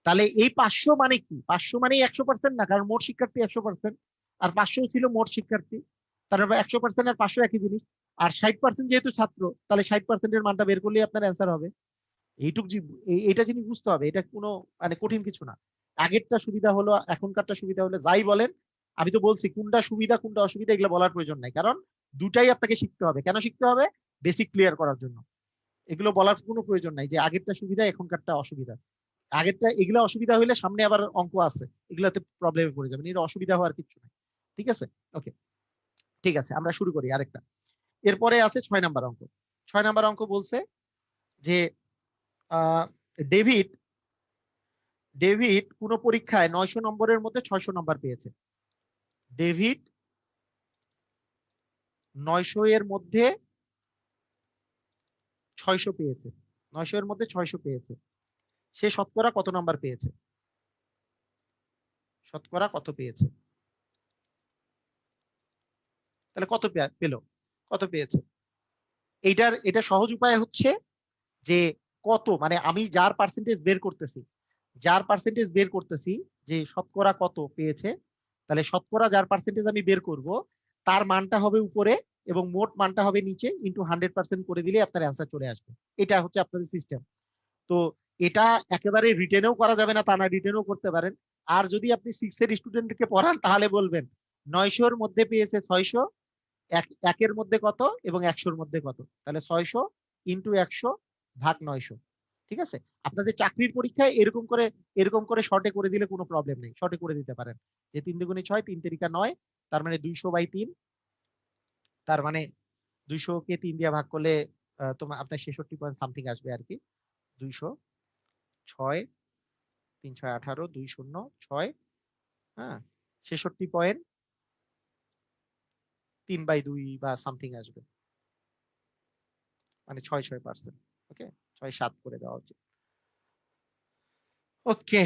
তাহলে এই 500 মানে কি? 500 মানে 100% না, কারণ মোট শিক্ষার্থী 100%, আর 500 ছিল মোট শিক্ষার্থী, তারপর 100% আর 500 একই জিনিস। আর 60% যেহেতু ছাত্র, তাহলে 60% এর মানটা বের করলেই আপনার অ্যান্সার হবে। এইটুক এইটা জিনিস বুঝতে হবে, এটা কোনো মানে কঠিন কিছু না। আগেরটা সুবিধা হলো, এখনকারটা সুবিধা হলো, যাই বলেন, আমি তো বলছি কোনটা সুবিধা কোনটা অসুবিধা এগুলো বলার প্রয়োজন নাই, কারণ দুটাই আপনাকে শিখতে হবে। কেন শিখতে হবে? বেসিক ক্লিয়ার করার জন্য। এগুলো বলার কোনো প্রয়োজন নাই যে আগেরটা সুবিধা এখনকারটা অসুবিধা। আগেরটা এগুলো অসুবিধা হইলে সামনে আবার অঙ্ক আছে, এগুলাতে প্রবলেমে পড়ে যাবেন, এটা অসুবিধা হওয়ার কিছু নাই। ঠিক আছে, ওকে, ঠিক আছে, আমরা শুরু করি আরেকটা। এরপরে আছে 6 নাম্বার অঙ্ক। 6 নাম্বার অঙ্ক বলছে যে ডেভিড ডেভিড কোন পরীক্ষায় 900 নম্বরের মধ্যে 600 নম্বর পেয়েছে। ডেভিড 900 এর মধ্যে 600 পেয়েছে, 900 এর মধ্যে 600 পেয়েছে। সে শতকরা কত নাম্বার পেয়েছে? শতকরা কত পেয়েছে? তাহলে কত পেল, কত পেয়েছে? এটা সহজ উপায় হচ্ছে যে কত, মানে আমি যার পার্সেন্টেজ বের করতেছি, যে শতকরা কত পেয়েছে, তাহলে শতকরা যার পার্সেন্টেজ আমি বের করব, তার মানটা হবে উপরে এবং মোট মানটা হবে নিচে, ইন্টু 100% করে দিলে আপনার অ্যান্সার চলে আসবে। এটা হচ্ছে আপনাদের সিস্টেম। তো এটা একেবারে রিটেনেও করা যাবে না তা না, রিটেনেও করতে পারেন। আর যদি আপনি 6 এর স্টুডেন্টকে পড়ান তাহলে বলবেন 900 এর মধ্যে পেয়েছে 600, একের মধ্যে কত এবং 100 এর মধ্যে কত, তাহলে 600 ইন্টু 100 ভাগ 900। ঠিক আছে, আপনাদের চাকরির পরীক্ষায় এরকম করে শর্টে করে দিলে কোনো প্রবলেম নেই, শর্টে করে দিতে পারেন যে 3 দুগুণে 6, 3 তিরিকা 9, তার মানে 200/3, তার মানে 200 কে 3 দিয়ে ভাগ করলে তোমার আপনার 66 পয়েন্ট সামথিং আসবে আর কি। 200, 6, 3 6 18, 2 0 6, হ্যাঁ, 66.3/2 বা সামথিং আসবে, মানে 6%। ওকে, 6-7 করে দেওয়া উচিত। ওকে,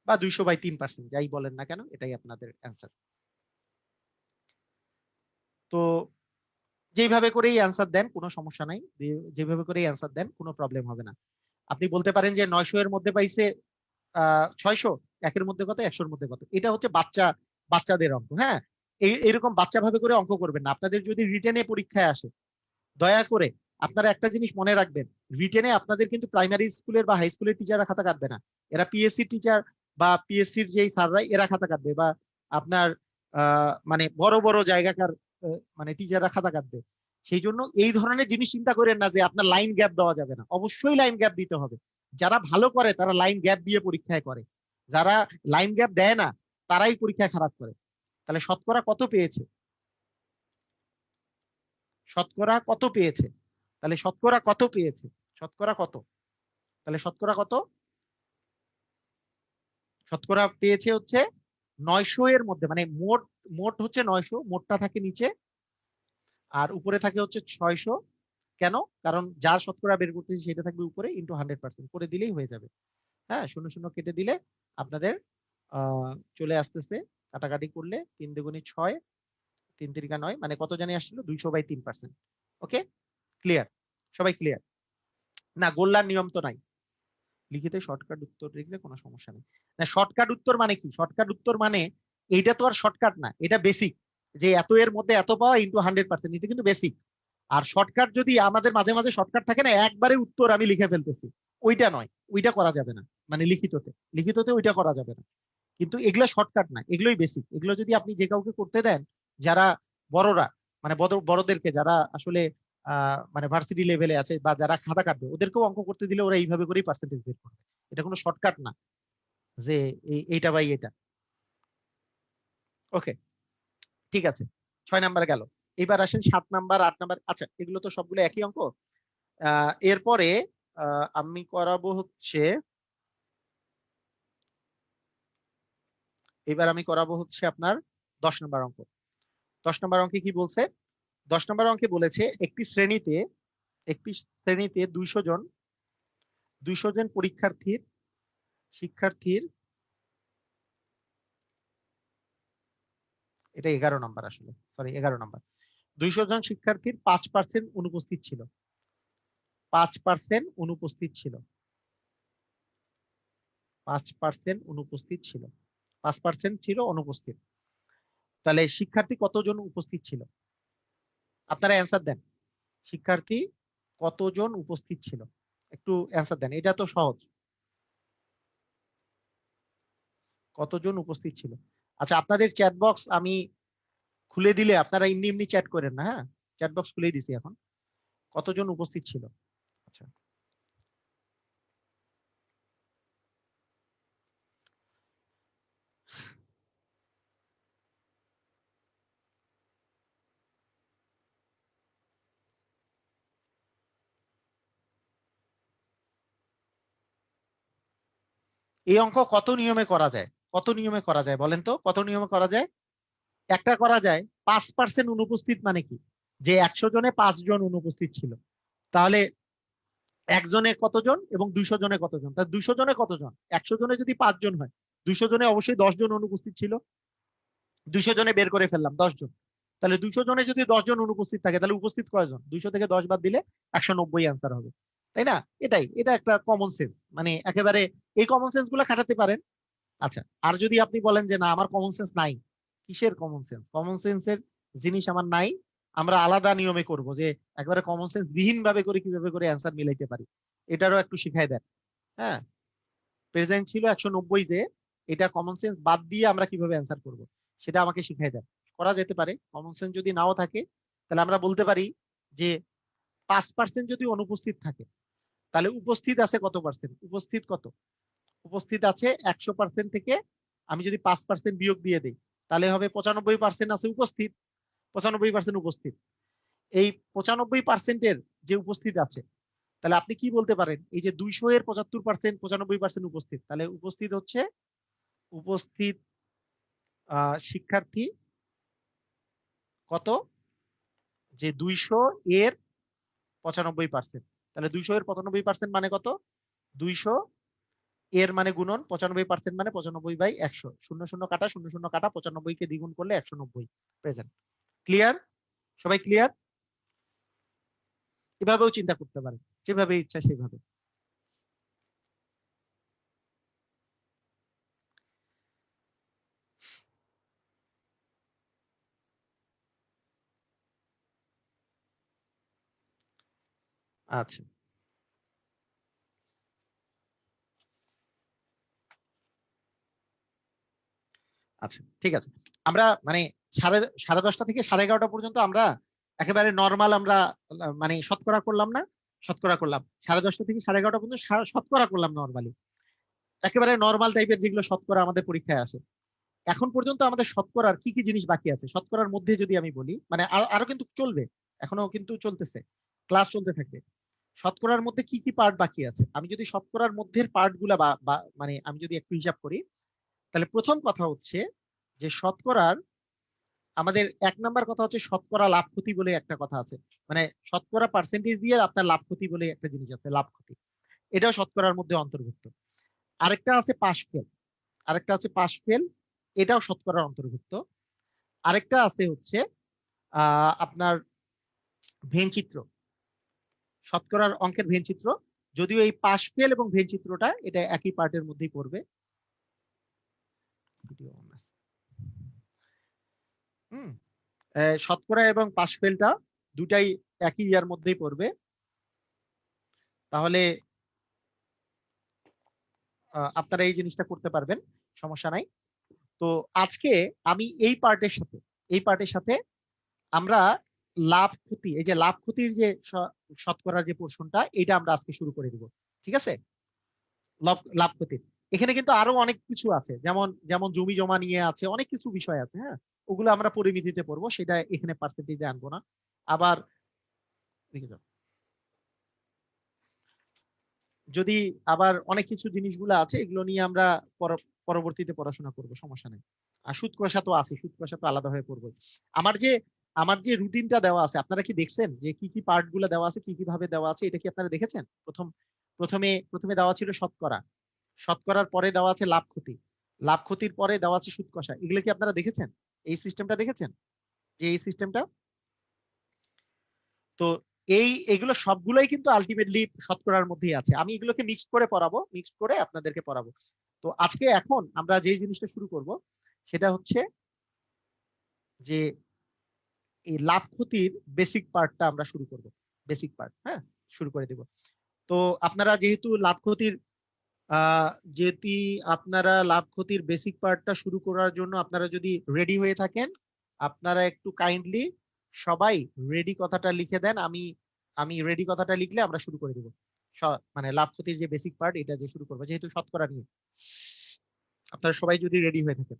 বা 200/3%, যাই বলেন না কেন, এটাই আপনাদের অ্যান্সার। তো যেভাবে করেই অ্যান্সার দেন কোনো সমস্যা নাই, যেভাবে করেই অ্যান্সার দেন কোনো প্রবলেম হবে না। আপনি বলতে পারেন যে 900 এর মধ্যে পাইছে 600, একের মধ্যে কত, 100 এর মধ্যে কত। এটা হচ্ছে বাচ্চাদের অঙ্ক। হ্যাঁ, এরকম বাচ্চা ভাবে করে অঙ্ক করবেন না। আপনাদের যদি রিটেনে পরীক্ষায় আসে, দয়া করে আপনারা একটা জিনিস মনে রাখবেন, রিটেনে আপনাদের কিন্তু প্রাইমারি স্কুলের বা হাই স্কুলের টিচাররা খাতা কাটবে না, এরা পিএসসি টিচার বা পিএসসির যেই স্যাররা এরা খাতা কাটবে, বা আপনার মানে বড় বড় জায়গাকার মানে টিচাররা খাতা কাটবে। সেই জন্য এই ধরনের জিনিস চিন্তা করেন না যে আপনার লাইন গ্যাপ দেওয়া যাবে না, অবশ্যই লাইন গ্যাপ দিতে হবে। যারা ভালো করে তারা লাইন গ্যাপ দিয়ে পরীক্ষায় করে, যারা লাইন গ্যাপ দেয় না তারাই পরীক্ষায় খারাপ করে। তাহলে শতকরা কত পেয়েছে, শতকরা কত পেয়েছে, তাহলে শতকরা কত পেয়েছে, শতকরা কত, তাহলে শতকরা কত, শতকরা পেয়েছে হচ্ছে 900 এর মধ্যে, মানে মোট হচ্ছে 900, মোটটা থাকে নিচে আর উপরে থাকে হচ্ছে 600। কেন? কারণ যার শতকরা বের করতেছি সেটা থাকবে উপরে, ইন্টু 100% করে দিলেই হয়ে যাবে। হ্যাঁ, 0 0 কেটে দিলে আপনাদের চলে আসতেছে, কাটাকাটি করলে 3 দুগুণে 6, 3 তিরিকা 9, মানে কত জানি আসছিল, 200/3%। ওকে, ক্লিয়ার, সবাই ক্লিয়ার? না, গোল্লার নিয়ম তো নাই, লিখিত শর্টকাট উত্তর লিখলে কোনো সমস্যা নেই। না, শর্টকাট উত্তর মানে কি? শর্টকাট উত্তর মানে এইটা তো আর শর্টকাট না, এটা বেসিক, যে এত এর মধ্যে এত পাওয়া ইনটু 100%, এটা কিন্তু বেসিক। আর শর্টকাট যদি আমাদের মাঝে মাঝে শর্টকাট থাকে না, একবারে উত্তর আমি লিখে ফেলতেছি, ওইটা নয়, ওইটা করা যাবে না, মানে লিখিততে ওইটা করা যাবে না। কিন্তু এগুলো শর্টকাট না, এগুলোই বেসিক। এগুলো যদি আপনি যে কাউকে করতে দেন, যারা বড়রা, মানে বড়দেরকে, যারা আসলে মানে ভার্সিটি লেভেলে আছে বা যারা খাতা কাটবে, ওদেরকেও অঙ্ক করতে দিলে ওরা এইভাবে করেই পার্সেন্টেজ বের করবে। এটা কোনো শর্টকাট না যে এইটা বাই এটা। ওকে, ঠিক আছে, 6 নাম্বার গেল। এবার আসেন 7 নাম্বার, 8 নাম্বার। আচ্ছা, এগুলো তো সবগুলো একই অঙ্ক। এরপরে আমি করাবো হচ্ছে, এবার আমি করাবো হচ্ছে আপনার 10 নাম্বার অঙ্ক। 10 নাম্বার অঙ্কে কি বলছে? 10 নাম্বার অঙ্কে বলেছে একটি শ্রেণীতে 200 জন শিক্ষার্থীর, এটা 11 নাম্বার, আসলে সরি 11 নাম্বার। 200 জন শিক্ষার্থীর 5% অনুপস্থিত ছিল। 5% অনুপস্থিত ছিল। 5% অনুপস্থিত ছিল। 5% ছিল অনুপস্থিত। তাহলে শিক্ষার্থী কতজন উপস্থিত ছিল? আপনারা অ্যান্সার দেন। শিক্ষার্থী কতজন উপস্থিত ছিল? একটু অ্যান্সার দেন, এটা তো সহজ। কতজন উপস্থিত ছিল? আচ্ছা, আপনাদের চ্যাট বক্স আমি খুলে দিলে আপনারা এমনি এমনি চ্যাট করেন না, হ্যাঁ? চ্যাট বক্স খুলেই দিছি এখন। কতজন উপস্থিত ছিল? আচ্ছা, এই অঙ্ক কত নিয়মে করা যায়? কত নিয়মে করা যায় বলেন তো? কত নিয়মে করা যায়? একটা করা যায়, 5% অনুপস্থিত মানে কি? যে 100 জনে 5 জন অনুপস্থিত ছিল, তাহলে একজনে কতজন এবং 200 জনে কতজন? তা 200 জনে কতজন? 100 জনে যদি 5 জন হয়, 200 জনে অবশ্যই 10 জন অনুপস্থিত ছিল। 200 জনে বের করে ফেললাম 10 জন। তাহলে 200 জনে যদি 10 জন অনুপস্থিত থাকে, তাহলে উপস্থিত কয়জন? 200 থেকে 10 বাদ দিলে 190 আনসার হবে, তাই না? এটা একটা কমন সেন্স, মানে একেবারে এই কমন সেন্স গুলো খাটাতে পারেন। আচ্ছা, আর যদি আপনি বলেন যে না, আমার কমন সেন্স নাই, কিসের কমন সেন্স? কমন সেন্সের জিনিস আমার নাই, আমরা আলাদা নিয়মে করব, যে একবারে কমন সেন্স বিহীন ভাবে করে কিভাবে করে অ্যান্সার মিলাইতে পারি, এটারও একটু শিখাই দেন। হ্যাঁ, প্রেজেন্ট ছিল 190, যে এটা কমন সেন্স বাদ দিয়ে আমরা কিভাবে অ্যান্সার করব সেটা আমাকে শিখাই দেন। করা যেতে পারে। কমন সেন্স যদি নাও থাকে, তাহলে আমরা বলতে পারি যে 5% যদি অনুপস্থিত থাকে, তাহলে উপস্থিত আছে কত পার্সেন্ট? উপস্থিত কত? উপস্থিত আছে 100% থেকে আমি যদি 5% বিয়োগ দিয়ে দিই, তাহলে হবে 95% আছে উপস্থিত। 95% উপস্থিত। এই 95%-এর যে উপস্থিত আছে, তাহলে আপনি কি বলতে পারেন? এই যে 200 এর 75%, 95% উপস্থিত, তাহলে উপস্থিত হচ্ছে উপস্থিত শিক্ষার্থী কত? যে 200 এর 95%। তাহলে 200 এর 95% মানে কত? 200 এর মানে গুণন 95% মানে 95/100। 00 কাটা 00 কাটা, 95 কে দ্বিগুণ করলে 190 প্রেজেন্ট। ক্লিয়ার? সবাই ক্লিয়ার? এভাবেও চিন্তা করতে পারেন, যেভাবে ইচ্ছা সেভাবে। আচ্ছা, আচ্ছা, ঠিক আছে। আমরা মানে সাড়ে 10টা থেকে 11:30 পর্যন্ত আমরা একেবারে নর্মাল, আমরা মানে শতকরা করলাম না? শতকরা করলাম। 10:30 থেকে 11:30 পর্যন্ত শতকরা করলাম নর্মালি, একেবারে নর্মাল টাইপের যেগুলো শতকরা আমাদের পরীক্ষায় আসে। এখন পর্যন্ত আমাদের শতকরার কি কি জিনিস বাকি আছে? শতকরার মধ্যে যদি আমি বলি, মানে আরো কিন্তু চলবে, এখনো কিন্তু চলতেছে, ক্লাস চলতে থাকবে। শতকরার মধ্যে কি কি পার্ট বাকি আছে? আমি যদি শতকরার মধ্যের পার্ট গুলা মানে আমি যদি একটু হিসাব করি, তাহলে প্রথম কথা হচ্ছে যে শতকরার আমাদের 1 নাম্বার কথা হচ্ছে শতকরা লাভ ক্ষতি বলে একটা কথা আছে। মানে শতকরা পার্সেন্টেজ দিয়ে আপনার লাভ ক্ষতি বলে একটা জিনিস আছে, লাভ ক্ষতি, এটাও শতকরার মধ্যে অন্তর্ভুক্ত। আরেকটা আছে পাস ফেল, এটাও শতকরার অন্তর্ভুক্ত। আরেকটা আছে হচ্ছে আপনার ভেনচিত্র, শতকরার অঙ্কের ভেনচিত্র, যদিও এই পাশ ফেল এবং ভেন চিত্রটা এটা একই পার্টের মধ্যেই পড়বে। শতকরা এবং পাশ ফেলটা দুটাই একই ইয়ার মধ্যেই পড়বে। তাহলে আপনারা এই জিনিসটা করতে পারবেন, সমস্যা নাই। তো আজকে আমি এই পার্টের সাথে আমরা লাভ ক্ষতি, এই যে লাভ ক্ষতির যে শতকরার যে পোর্শনটা, এটা আমরা আজকে শুরু করে দিব। ঠিক আছে? লাভ ক্ষতি এখানে কিন্তু আরো অনেক কিছু আছে, যেমন যেমন জমি জমা নিয়ে আছে, অনেক কিছু বিষয় আছে। হ্যাঁ, ওগুলো আমরা পরিমিতিতে পড়বো, সেটা এখানে পার্সেন্টেজে আনবো না। আবার দেখে যাও, যদি আবার অনেক কিছু জিনিসগুলো আছে, এগুলো নিয়ে আমরা পরবর্তীতে পড়াশোনা করব, সমস্যা নেই। আর সুদ কষা তো আছে, সুদ কষা তো আলাদা হয়ে পড়বে। আমার যে রুটিনটা দেওয়া আছে, আপনারা কি দেখছেন যে কি কি পার্ট গুলো দেওয়া আছে, কি কি ভাবে দেওয়া আছে, এটা কি আপনারা দেখেছেন? প্রথমে দেওয়া ছিল শতকরা, শতকরার পরে দেওয়া আছে লাভ ক্ষতি, লাভ ক্ষতির পরে দেওয়া আছে সুদ কষা। এগুলো কি আপনারা দেখেছেন? এই সিস্টেমটা দেখেছেন, যে এই সিস্টেমটা? তো এগুলো সবগুলোই কিন্তু আলটিমেটলি শতকরার মধ্যেই আছে। আমি এগুলোকে মিক্সড করে পড়াবো, মিক্সড করে আপনাদেরকে পড়াবো। তো আজকে এখন আমরা যে জিনিসটা শুরু করব সেটা হচ্ছে যে এই লাভ ক্ষতির বেসিক পার্টটা আমরা শুরু করব, বেসিক পার্ট। হ্যাঁ, শুরু করে দেব। তো আপনারা যেহেতু লাভ ক্ষতির বেসিক পার্টটা শুরু করার জন্য আপনারা যদি রেডি হয়ে থাকেন, আপনারা একটু কাইন্ডলি সবাই রেডি কথাটা লিখে দেন। আমি রেডি কথাটা লিখলে আমরা শুরু করে দেব, মানে লাভ ক্ষতির যে বেসিক পার্ট এটা যে শুরু করবো, যেহেতু শতকরা নিয়ে। আপনারা সবাই যদি রেডি হয়ে থাকেন।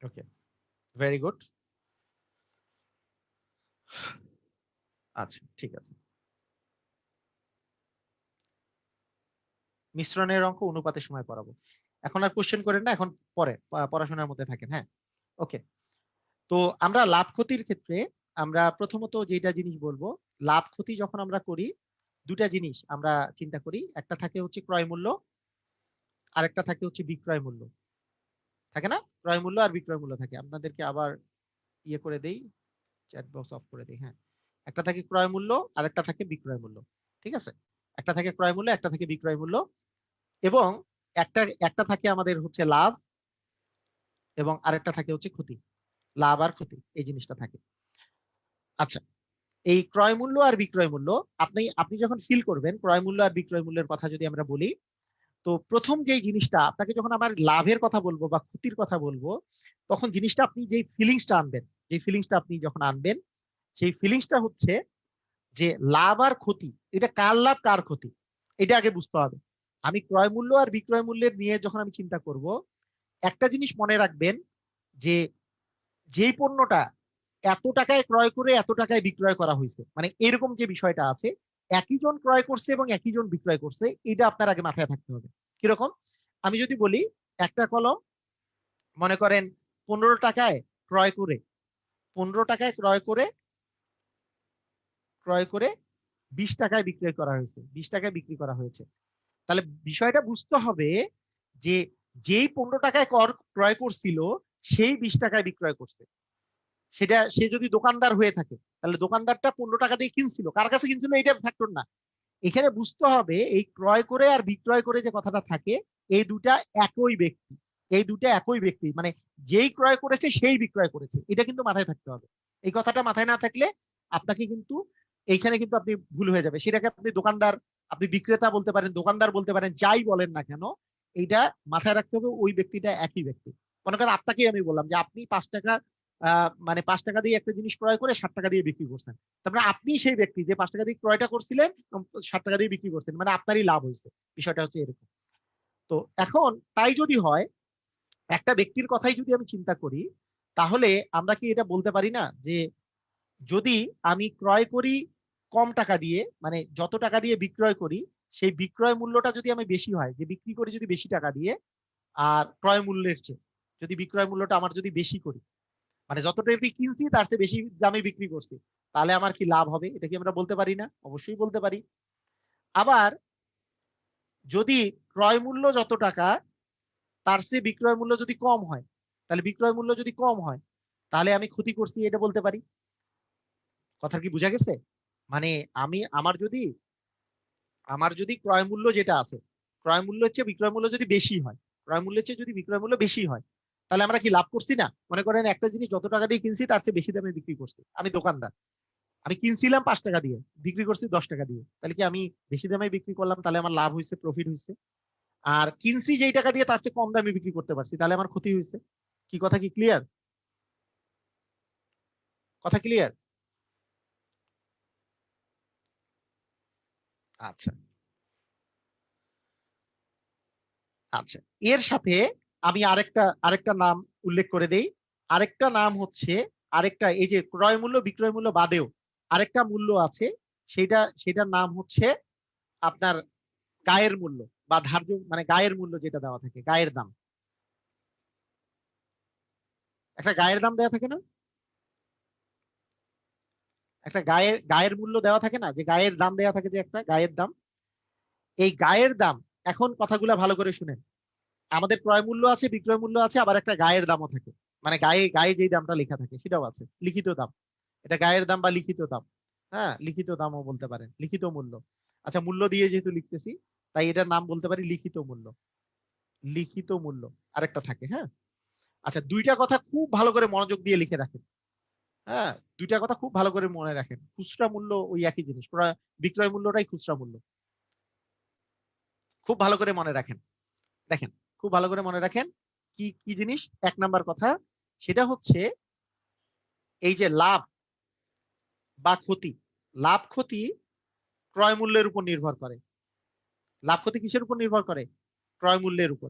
ওকে, ভেরি গুড। আচ্ছা, ঠিক আছে। মিশ্রণের অঙ্ক অনুপাতের সময় পড়াবো, এখন আর কোশ্চেন করেন না, এখন পরে পড়াশোনার মধ্যে থাকেন। হ্যাঁ, ওকে। তো আমরা লাভ ক্ষতির ক্ষেত্রে আমরা প্রথমত যেটা জিনিস বলবো, লাভ ক্ষতি যখন আমরা করি, দুটা জিনিস আমরা চিন্তা করি। একটা থাকে হচ্ছে ক্রয় মূল্য, আরেকটা থাকে হচ্ছে বিক্রয় মূল্য। থাকে না? ক্রয় মূল্য আর বিক্রয় মূল্য থাকে। আপনাদেরকে আবার ইয়ে করে দেই, চ্যাট বক্স অফ করে দেই। হ্যাঁ, একটা থাকে ক্রয় মূল্য, আরেকটা থাকে বিক্রয় মূল্য। ঠিক আছে? একটা থাকে ক্রয় মূল্য, একটা থাকে বিক্রয় মূল্য, এবং একটা থাকে আমাদের হচ্ছে লাভ, এবং আরেকটা থাকে হচ্ছে ক্ষতি। লাভ আর ক্ষতি এই জিনিসটা থাকে। আচ্ছা, এই ক্রয় মূল্য আর বিক্রয় মূল্য আপনি যখন ফিল করবেন, ক্রয় মূল্য আর বিক্রয় মূল্যের কথা যদি আমরা বলি, তো প্রথম যে জিনিসটা আপনাকে যখন আমার লাভের কথা বলবো বা ক্ষতির কথা বলবো, তখন জিনিসটা আপনি যে ফিলিংসটা আনবেন, যে ফিলিংসটা আপনি যখন আনবেন, সেই ফিলিংসটা হচ্ছে যে লাভ আর ক্ষতি, এটা কার লাভ কার ক্ষতি, এটা আগে বুঝতে হবে। আমি ক্রয় মূল্য আর বিক্রয় মূল্যের নিয়ে যখন আমি চিন্তা করব, একটা জিনিস মনে রাখবেন, যে যেই পণ্যটা এত টাকায় ক্রয় করে এত টাকায় বিক্রয় করা হয়েছে, মানে এরকম যে বিষয়টা আছে, একই জন ক্রয় করছে এবং একই জন বিক্রয় করছে, এটা আপনার আগে মাথায় থাকতে হবে। কিরকম? আমি যদি বলি, একটা কলম মনে করেন 15 টাকায় ক্রয় করে 15 টাকায় ক্রয় করে 20 টাকায় বিক্রয় করা হয়েছে, 20 টাকায় বিক্রি করা হয়েছে। তাহলে বিষয়টা বুঝতে হবে যে যেই 15 টাকায় ক্রয় করছিল, সেই 20 টাকায় বিক্রয় করছে। সেটা সে যদি দোকানদার হয়ে থাকে, তাহলে দোকানদারটা 15 টাকা দিয়ে কিনছিল, কার কাছে কিনছিল এটা ফ্যাক্টর না। এখানে বুঝতে হবে এই ক্রয় করে আর বিক্রয় করে যে কথাটা থাকে, এই দুটা একই ব্যক্তি, এই দুটা একই ব্যক্তি, মানে যেই ক্রয় করেছে সেই বিক্রয় করেছে, এটা কিন্তু মাথায় থাকতে হবে। এই কথাটা মাথায় না থাকলে আপনাকে কিন্তু এইখানে কিন্তু আপনি ভুল হয়ে যাবে। সেটাকে আপনি দোকানদার, আপনি বিক্রেতা বলতে পারেন, দোকানদার বলতে পারেন, যাই বলেন না কেন, এইটা মাথায় রাখতে হবে ওই ব্যক্তিটা একই ব্যক্তি। মনে করেন আপনাকেই আমি বললাম যে আপনি 5 টাকা মানে 5 টাকা দিয়ে একটা জিনিস ক্রয় করে 60 টাকা দিয়ে বিক্রি করছেন, তারপরে আপনি সেই ব্যক্তি যে 5 টাকা দিয়ে ক্রয়টা করছিলেন 60 টাকা দিয়ে বিক্রি করছেন, মানে আপনারই লাভ হয়েছে। বিষয়টা হচ্ছে এরকম। তো এখন তাই যদি হয়, একটা ব্যক্তির কথাই যদি আমি চিন্তা করি, তাহলে আমরা কি এটা বলতে পারি না যে যদি আমি ক্রয় করি কম টাকা দিয়ে, মানে যত টাকা দিয়ে বিক্রয় করি, সেই বিক্রয় মূল্যটা যদি আমি বেশি হয়, যে বিক্রি করি যদি বেশি টাকা দিয়ে, আর ক্রয় মূল্যের চেয়ে যদি বিক্রয় মূল্যটা আমার যদি বেশি করি, মানে যত টাকা দিয়ে কিনছি তার চেয়ে বেশি দামে বিক্রি করছি, তাহলে আমার কি লাভ হবে? এটা কি আমরা বলতে পারি না? অবশ্যই বলতে পারি। আবার যদি ক্রয় মূল্য যত টাকা, তার চেয়ে বিক্রয় মূল্য যদি কম হয়, তাহলে বিক্রয় মূল্য যদি কম হয়, তাহলে আমি ক্ষতি করছি এটা বলতে পারি। কথা কি বোঝা গেছে? মানে আমার যদি ক্রয় মূল্য যেটা আছে, ক্রয় মূল্য হচ্ছে বিক্রয় মূল্য যদি বেশি হয়, ক্রয় মূল্য হচ্ছে যদি বিক্রয় মূল্য বেশি হয়, তাহলে আমরা কি লাভ করছি না? মনে করেন একটা জিনিস যত টাকা দিয়ে কিনছি তার চেয়ে বেশি দামে বিক্রি করছি, আমি দোকানদার, আমি কিনছিলাম 5 টাকা দিয়ে, বিক্রি করছি 10 টাকা দিয়ে, তাহলে কি আমি বেশি দামে বিক্রি করলাম, তাহলে আমার লাভ হয়েছে, প্রফিট হয়েছে। আর কিনছি যেই টাকা দিয়ে তার চেয়ে কম দামে বিক্রি করতে পারছি, তাহলে আমার ক্ষতি হয়েছে। কি কথা কি ক্লিয়ার? কথা ক্লিয়ার? আচ্ছা আচ্ছা, এর সাথে আমি আরেকটা নাম উল্লেখ করে দেই। আরেকটা নাম হচ্ছে, আরেকটা এই যে ক্রয় মূল্য বিক্রয় মূল্য বাদেও আরেকটা মূল্য আছে, সেটার নাম হচ্ছে আপনার গায়ের মূল্য বা ধার্য, মানে গায়ের মূল্য যেটা দেওয়া থাকে, গায়ের দাম। একটা গায়ের দাম দেওয়া থাকে না? একটা গায়ের মূল্য দেওয়া থাকে না, যে গায়ের দাম দেওয়া থাকে, যে একটা গায়ের দাম। এই গায়ের দাম, এখন কথাগুলো ভালো করে শুনেন, আমাদের ক্রয় মূল্য আছে, বিক্রয় মূল্য আছে, আবার একটা গায়ের দামও থাকে। মানে গায়ে গায়ে যেই দামটা লেখা থাকে সেটাও আছে, লিখিত দাম। এটা গায়ের দাম বা লিখিত দাম। হ্যাঁ, লিখিত দামও বলতে পারেন, লিখিত মূল্য। আচ্ছা, মূল্য দিয়ে যেহেতু লিখতেছি, তাই এটার নাম বলতে পারি লিখিত মূল্য। লিখিত মূল্য আরেকটা থাকে। হ্যাঁ, আচ্ছা, দুইটা কথা খুব ভালো করে মনোযোগ দিয়ে লিখে রাখেন। হ্যাঁ, দুইটা কথা খুব ভালো করে মনে রাখেন। খুচরা মূল্য ওই একই জিনিস, বিক্রয় মূল্যটাই খুচরা মূল্য। খুব ভালো করে মনে রাখেন। দেখেন, খুব ভালো করে মনে রাখেন কি কি জিনিস। 1 নাম্বার কথা, সেটা হচ্ছে এই যে লাভ বা ক্ষতি, লাভ ক্ষতি ক্রয় মূল্যের উপর নির্ভর করে। লাভ ক্ষতি কিসের উপর নির্ভর করে? ক্রয় মূল্যের উপর।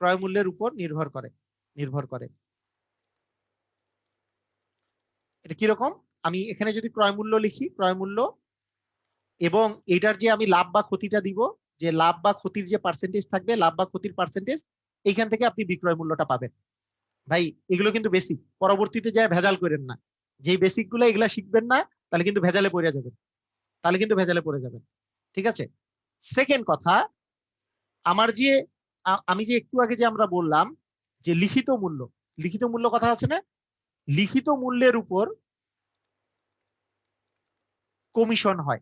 ক্রয় মূল্যের উপর নির্ভর করে। এটা কিরকম? আমি এখানে যদি ক্রয় মূল্য লিখি, ক্রয় মূল্য, এবং এটার যে আমি লাভ বা ক্ষতিটা দিব, যে লাভ বা ক্ষতির যে পার্সেন্টেজ থাকবে, লাভ বা ক্ষতির পার্সেন্টেজ, এইখান থেকে আপনি বিক্রয় মূল্যটা পাবেন। ভাই, এগুলো কিন্তু বেসিক, পরবর্তীতে যায় ভেজাল করেন না। যেই বেসিক গুলো এগুলা শিখবেন না, তাহলে কিন্তু ভেজালে পড়ে যাবেন। ঠিক আছে? সেকেন্ড কথা, আমি যে একটু আগে যে আমরা বললাম যে লিখিত মূল্য কথা আছে না, লিখিত মূল্যের উপর কমিশন হয়।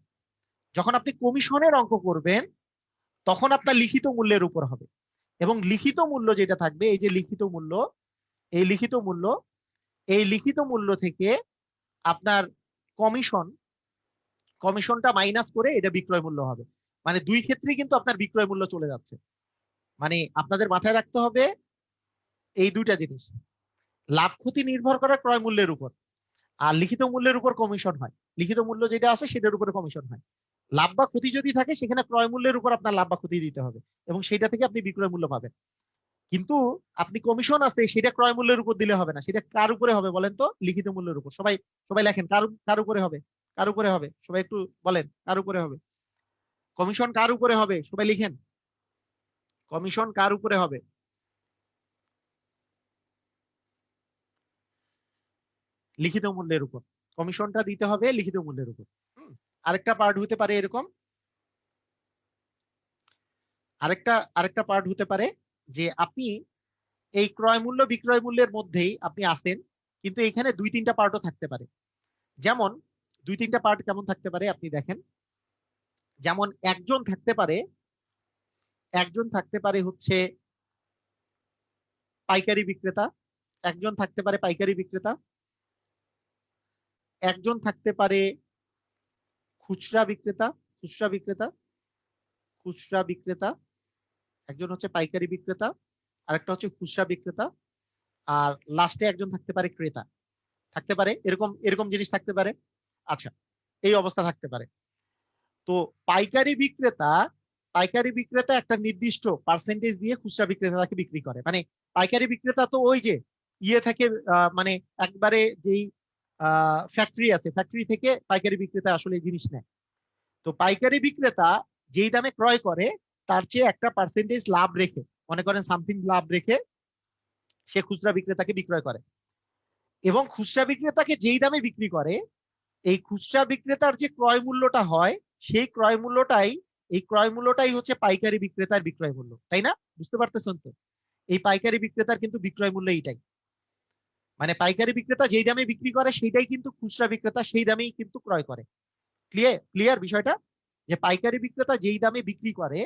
যখন আপনি কমিশনের অঙ্ক করবেন, তখন আপনার লিখিত মূল্যের উপর হবে। এবং লিখিত মূল্য যেটা থাকবে, এই যে এই লিখিত মূল্য থেকে আপনার কমিশনটা মাইনাস করে এটা বিক্রয় মূল্য হবে। মানে দুই ক্ষেত্রেই কিন্তু আপনার বিক্রয় মূল্য চলে যাচ্ছে। মানে আপনাদের মাথায় রাখতে হবে এই দুইটা জিনিস, লাভ ক্ষতি নির্ভর করে ক্রয় মূল্যের উপর, আর লিখিত মূল্যের উপর কমিশন হয়। লিখিত মূল্য যেটা আছে সেটার উপরে কমিশন হয়। লাভ বা ক্ষতি যদি থাকে, সেখানে ক্রয় মূল্যের উপর আপনার লাভ বা ক্ষতি দিতে হবে, এবং সেটা থেকে আপনি বিক্রয় মূল্য পাবেন। কিন্তু আপনি কমিশন আছে, সেটা ক্রয় মূল্যের উপর দিলে হবে না। সেটা কার উপরে হবে বলেন তো? লিখিত মূল্যের উপর। সবাই সবাই লেখেন, কার উপরে হবে? কার উপরে হবে? সবাই একটু বলেন, কার উপরে হবে? কমিশন কার উপরে হবে? সবাই লিখেন, কমিশন কার উপরে হবে? লিখিত মূল্যের উপর। কমিশনটা দিতে হবে লিখিত মূল্যের উপর। আরেকটা পার্ট হতে পারে এরকম, আরেকটা পার্ট হতে পারে যে আপনি এই ক্রয় মূল্য বিক্রয় মূল্যের মধ্যেই আপনি আসেন, কিন্তু এখানে 2-3টা পার্টও থাকতে পারে। যেমন 2-3টা পার্ট কেমন থাকতে পারে আপনি দেখেন। যেমন একজন থাকতে পারে হচ্ছে পাইকারি বিক্রেতা, একজন থাকতে পারে পাইকারি বিক্রেতা, একজন থাকতে পারে খুচরা বিক্রেতা, খুচরা বিক্রেতা, খুচরা বিক্রেতা, একজন হচ্ছে পাইকারি বিক্রেতা, আরেকটা হচ্ছে খুচরা বিক্রেতা, আর লাস্টে একজন থাকতে পারে ক্রেতা। থাকতে পারে এরকম এরকম জিনিস থাকতে পারে। আচ্ছা, এই অবস্থা থাকতে পারে। তো পাইকারি বিক্রেতা একটা নির্দিষ্ট পার্সেন্টেজ দিয়ে খুচরা বিক্রেতাকে বিক্রি করে। মানে পাইকারি বিক্রেতা তো ওই যে ইয়ে থেকে মানে একবারে যেই ফ্যাক্টরি আছে, ফ্যাক্টরি থেকে পাইকারি বিক্রেতা আসলে এই জিনিস নেয়। তো পাইকারি বিক্রেতা যেই দামে ক্রয় করে, তার চেয়ে একটা পার্সেন্টেজ লাভ রেখে, মনে করেন সামথিং লাভ রেখে, সে খুচরা বিক্রেতাকে বিক্রয় করে। এবং খুচরা বিক্রেতাকে যেই দামে বিক্রি করে, এই খুচরা বিক্রেতার যে ক্রয় মূল্যটা হয়, সেই ক্রয় মূল্যটাই হচ্ছে পাইকারি বিক্রেতার বিক্রয় মূল্য। তাই না? বুঝতে পারতেছেন তো? এই পাইকারি বিক্রেতার কিন্তু বিক্রয় মূল্য এইটাই। মানে পাইকারি বিক্রেতা যেই দামে বিক্রি করে সেইটাই কিন্তু খুচরা বিক্রেতা সেই দামেই কিন্তু ক্রয় করে। ক্লিয়ার বিষয়টা, যে পাইকারি বিক্রেতা যেই দামে বিক্রি করে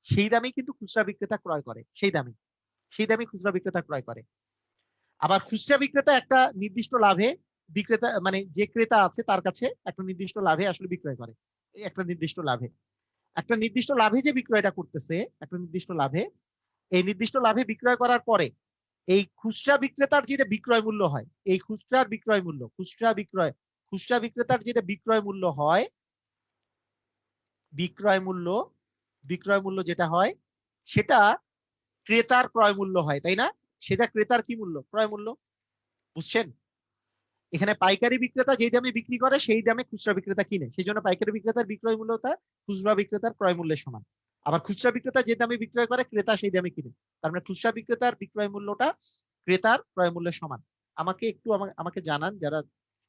সেই দামেই কিন্তু খুচরা বিক্রেতা ক্রয় করে, সেই দামে খুচরা বিক্রেতা ক্রয় করে। আবার খুচরা বিক্রেতা একটা নির্দিষ্ট লাভে বিক্রেতা মানে যে ক্রেতা আছে তার কাছে একটা নির্দিষ্ট লাভে আসলে বিক্রয় করে, একটা নির্দিষ্ট লাভে যে বিক্রয়টা করতেছে, একটা নির্দিষ্ট লাভে, এই নির্দিষ্ট লাভে বিক্রয় করার পরে এই খুচরা বিক্রেতার যেটা বিক্রয় মূল্য হয়, এই খুচরা বিক্রেতার যেটা বিক্রয় মূল্য যেটা হয় সেটা ক্রেতার ক্রয় মূল্য হয়, তাই না? সেটা ক্রেতার কি মূল্য? ক্রয় মূল্য। বুঝছেন? এখানে পাইকারি বিক্রেতা যেই দামে বিক্রি করে সেই দামে খুচরা বিক্রেতা কিনে, সেই জন্য পাইকারি বিক্রেতার বিক্রয় মূল্যটা খুচরা বিক্রেতার ক্রয় মূল্যের সমান। আবার খুচরা বিক্রেতা যে দামে বিক্রয় করে ক্রেতা সেই দামে কিনে, তার মানে খুচরা বিক্রেতার বিক্রয় মূল্যটা ক্রেতার ক্রয় মূল্যের সমান। আমাকে জানান যারা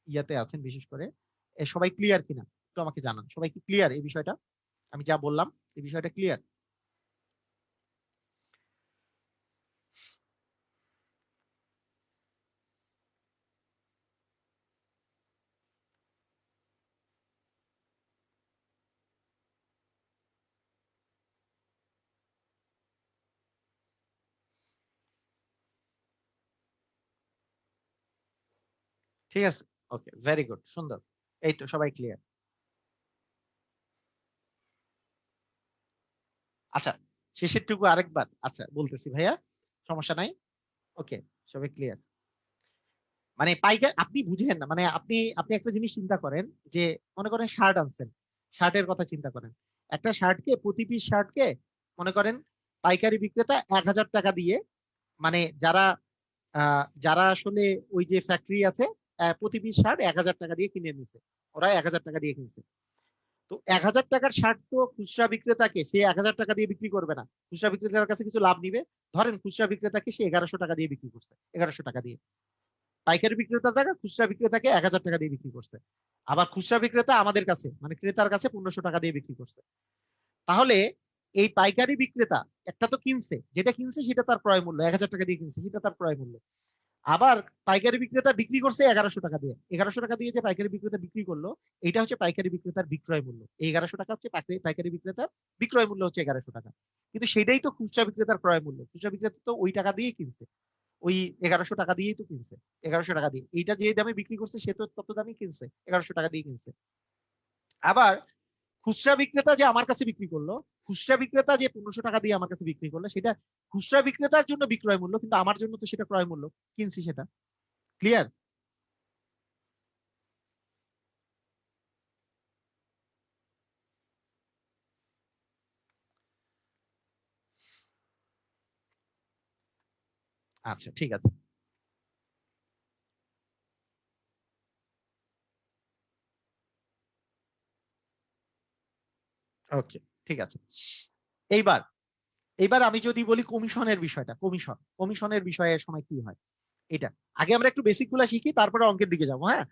ইয়াতে আছেন, বিশেষ করে সবাই ক্লিয়ার কিনা একটু আমাকে জানান। সবাই কি ক্লিয়ার এই বিষয়টা? আমি যা বললাম এই বিষয়টা ক্লিয়ার? ঠিক আছে, ওকে, ভেরি গুড, সুন্দর। এই তো সবাই ক্লিয়ার। আচ্ছা, শেষের টুকু আরেকবার আচ্ছা বলতেছি ভাইয়া, সমস্যা নাই। ওকে, সবাই ক্লিয়ার। মানে পাইকার আপনি বুঝেন না, মানে আপনি আপনি একটা জিনিস চিন্তা করেন যে মনে করেন শার্ট আনছেন, শার্টের কথা চিন্তা করেন। একটা শার্টকে, প্রতি পিস শার্টকে মনে করেন পাইকারি বিক্রেতা 1000 টাকা দিয়ে, মানে যারা আসলে ওই যে ফ্যাক্টরি আছে, প্রতি পিস শার্ট 1000 টাকা দিয়ে কিনে নিছে, ওরা 1000 টাকা দিয়ে কিনছে। তো 1000 টাকার শার্ট তো খুচরা বিক্রেতাকে সে 1000 টাকা দিয়ে বিক্রি করবে না, খুচরা বিক্রেতার কাছে কিছু লাভ নিবে। ধরেন খুচরা বিক্রেতাকে সে 1100 টাকা দিয়ে বিক্রি করছে, 1100 টাকা দিয়ে। পাইকারি বিক্রেতার টাকা খুচরা বিক্রেতাকে 1000 টাকা দিয়ে বিক্রি করছে। আবার খুচরা বিক্রেতা আমাদের কাছে মানে ক্রেতার কাছে 1500 টাকা দিয়ে বিক্রি করছে। তাহলে এই পাইকারি বিক্রেতা একটা তো কিনছে, যেটা কিনছে সেটা তার ক্রয় মূল্য, 1000 টাকা দিয়ে কিনছে, সেটা তার ক্রয় মূল্য। আবার পাইকারি বিক্রেতা বিক্রি করছে 1100 টাকা দিয়ে, 1100 টাকা দিয়ে যে পাইকারি বিক্রেতা বিক্রি করলো, এটা হচ্ছে পাইকারি বিক্রেতার বিক্রয় মূল্য। এই 1100 টাকা হচ্ছে পাইকারি বিক্রেতার বিক্রয় মূল্য, হচ্ছে 1100 টাকা। কিন্তু সেটাই তো খুচরা বিক্রেতার ক্রয় মূল্য, খুচরা বিক্রেতা তো ওই টাকা দিয়েই কিনছে, ওই 1100 টাকা দিয়েই তো কিনছে, 1100 টাকা দিয়ে। এইটা যে দামে বিক্রি করছে সে তো তত দামই কিনছে, 1100 টাকা দিয়ে কিনছে। আবার খুচরা বিক্রেতা যে আমার কাছে বিক্রি করলো, খুচরা বিক্রেতা যে 1500 টাকা দিয়ে আমার কাছে বিক্রি করলো, সেটা খুচরা বিক্রেতার জন্য বিক্রয় মূল্য, কিন্তু আমার জন্য তো সেটা ক্রয় মূল্য, কিনছি সেটা। ক্লিয়ার? আচ্ছা, ঠিক আছে, ওকে, ঠিক আছে। এইবার এইবার আমি যদি বলি কমিশনের বিষয়টা, কমিশনের বিষয়ে সময় কি হয় এটা। আগে আমরা একটু বেসিক গুলা শিখি, তারপরে অঙ্কের দিকে যাবো। হ্যাঁ,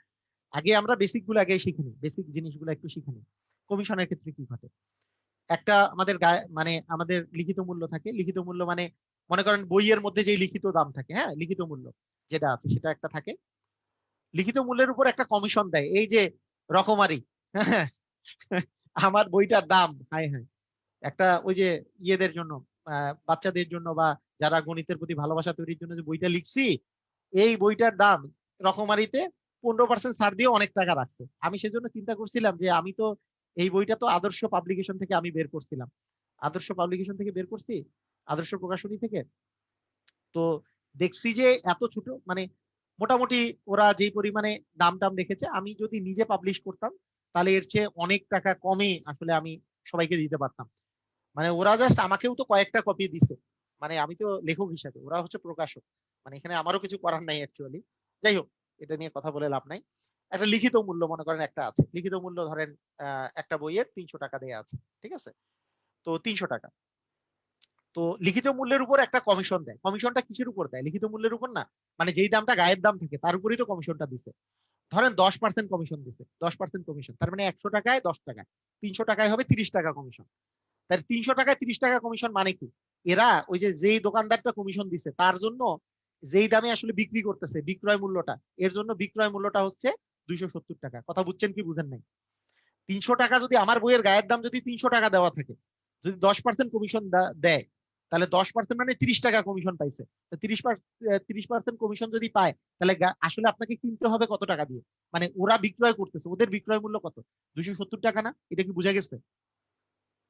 আগে আমরা বেসিক গুলো আগে শিখে নিই, বেসিক জিনিসগুলো একটু শিখে নিই। কমিশনের ক্ষেত্রে কি ঘটে? একটা আমাদের গায়ে মানে আমাদের লিখিত মূল্য থাকে। লিখিত মূল্য মানে মনে করেন বইয়ের মধ্যে যে লিখিত দাম থাকে, হ্যাঁ, লিখিত মূল্য যেটা আছে সেটা একটা থাকে। লিখিত মূল্যের উপর একটা কমিশন দেয়, এই যে রকমারি, হ্যাঁ, আমার বইটার দাম, হাই হাই, একটা ওই যে ইয়েদের জন্য, বাচ্চাদের জন্য বা যারা গণিতের প্রতি ভালোবাসা তৈরির জন্য যে বইটা লিখছি, এই বইটার দাম রকমারিতে 15% ছাড় দিয়ে অনেক টাকা রাখছে। আমি সেজন্য চিন্তা করছিলাম যে আমি তো এই বইটা তো আদর্শ পাবলিকেশন থেকে আমি বের করছিলাম, আদর্শ পাবলিকেশন থেকে বের করছি, আদর্শ প্রকাশনী থেকে। তো দেখছি যে এত ছোট, মানে মোটামুটি ওরা যেই পরিমাণে দাম টাম রেখেছে, আমি যদি নিজে পাবলিশ করতাম তাহলে এর চেয়ে অনেক টাকা কমে আসলে আমি সবাইকে দিতে পারতাম। মানে ওরা জাস্ট আমাকেও তো কয়েকটা কপি দিছে, মানে আমি তো লেখক হিসাবে, ওরা হচ্ছে প্রকাশক, মানে এখানে আমারও কিছু করার নাই অ্যাকচুয়ালি। যাই হোক, এটা নিয়ে কথা বলে লাভ নাই। একটা লিখিত মূল্য মনে করেন একটা আছে, লিখিত মূল্য ধরেন একটা বইয়ের 300 টাকা দেয়া আছে, ঠিক আছে? তো 300 টাকা, তো লিখিত মূল্যের উপর একটা কমিশন দেয়। কমিশনটা কিসের উপর দেয়? লিখিত মূল্যের উপর না, মানে যেই দামটা গায়ের দাম থাকে তার উপরেই তো কমিশনটা দিছে। ধরেন 10% কমিশন দিছে, 10% কমিশন, তার মানে 100 টাকায় 10 টাকা, 300 টাকায় হবে 30 টাকা কমিশন। তার 300 টাকায় 30 টাকা কমিশন মানে কি? এরা ওই যে যেই দোকানদারটা কমিশন দিছে তার জন্য যেই দামে আসলে বিক্রি করতেছে বিক্রয় মূল্যটা, এর জন্য বিক্রয় মূল্যটা হচ্ছে 270 টাকা। কথা বুঝছেন কি বুঝেন নাই? 300 টাকা যদি আমার বইয়ের গায়ের দাম যদি 300 টাকা দেওয়া থাকে, যদি 10% কমিশন দেয়, তাহলে 10% মানে 30 টাকা কমিশন পাইছে। 30% কমিশন যদি পায়, তাহলে আসলে আপনাকে কিনতে হবে কত টাকা দিয়ে? মানে ওরা বিক্রয় করতেছে, ওদের বিক্রয় মূল্য কত? 270 টাকা না? এটা কি বোঝা গেছে?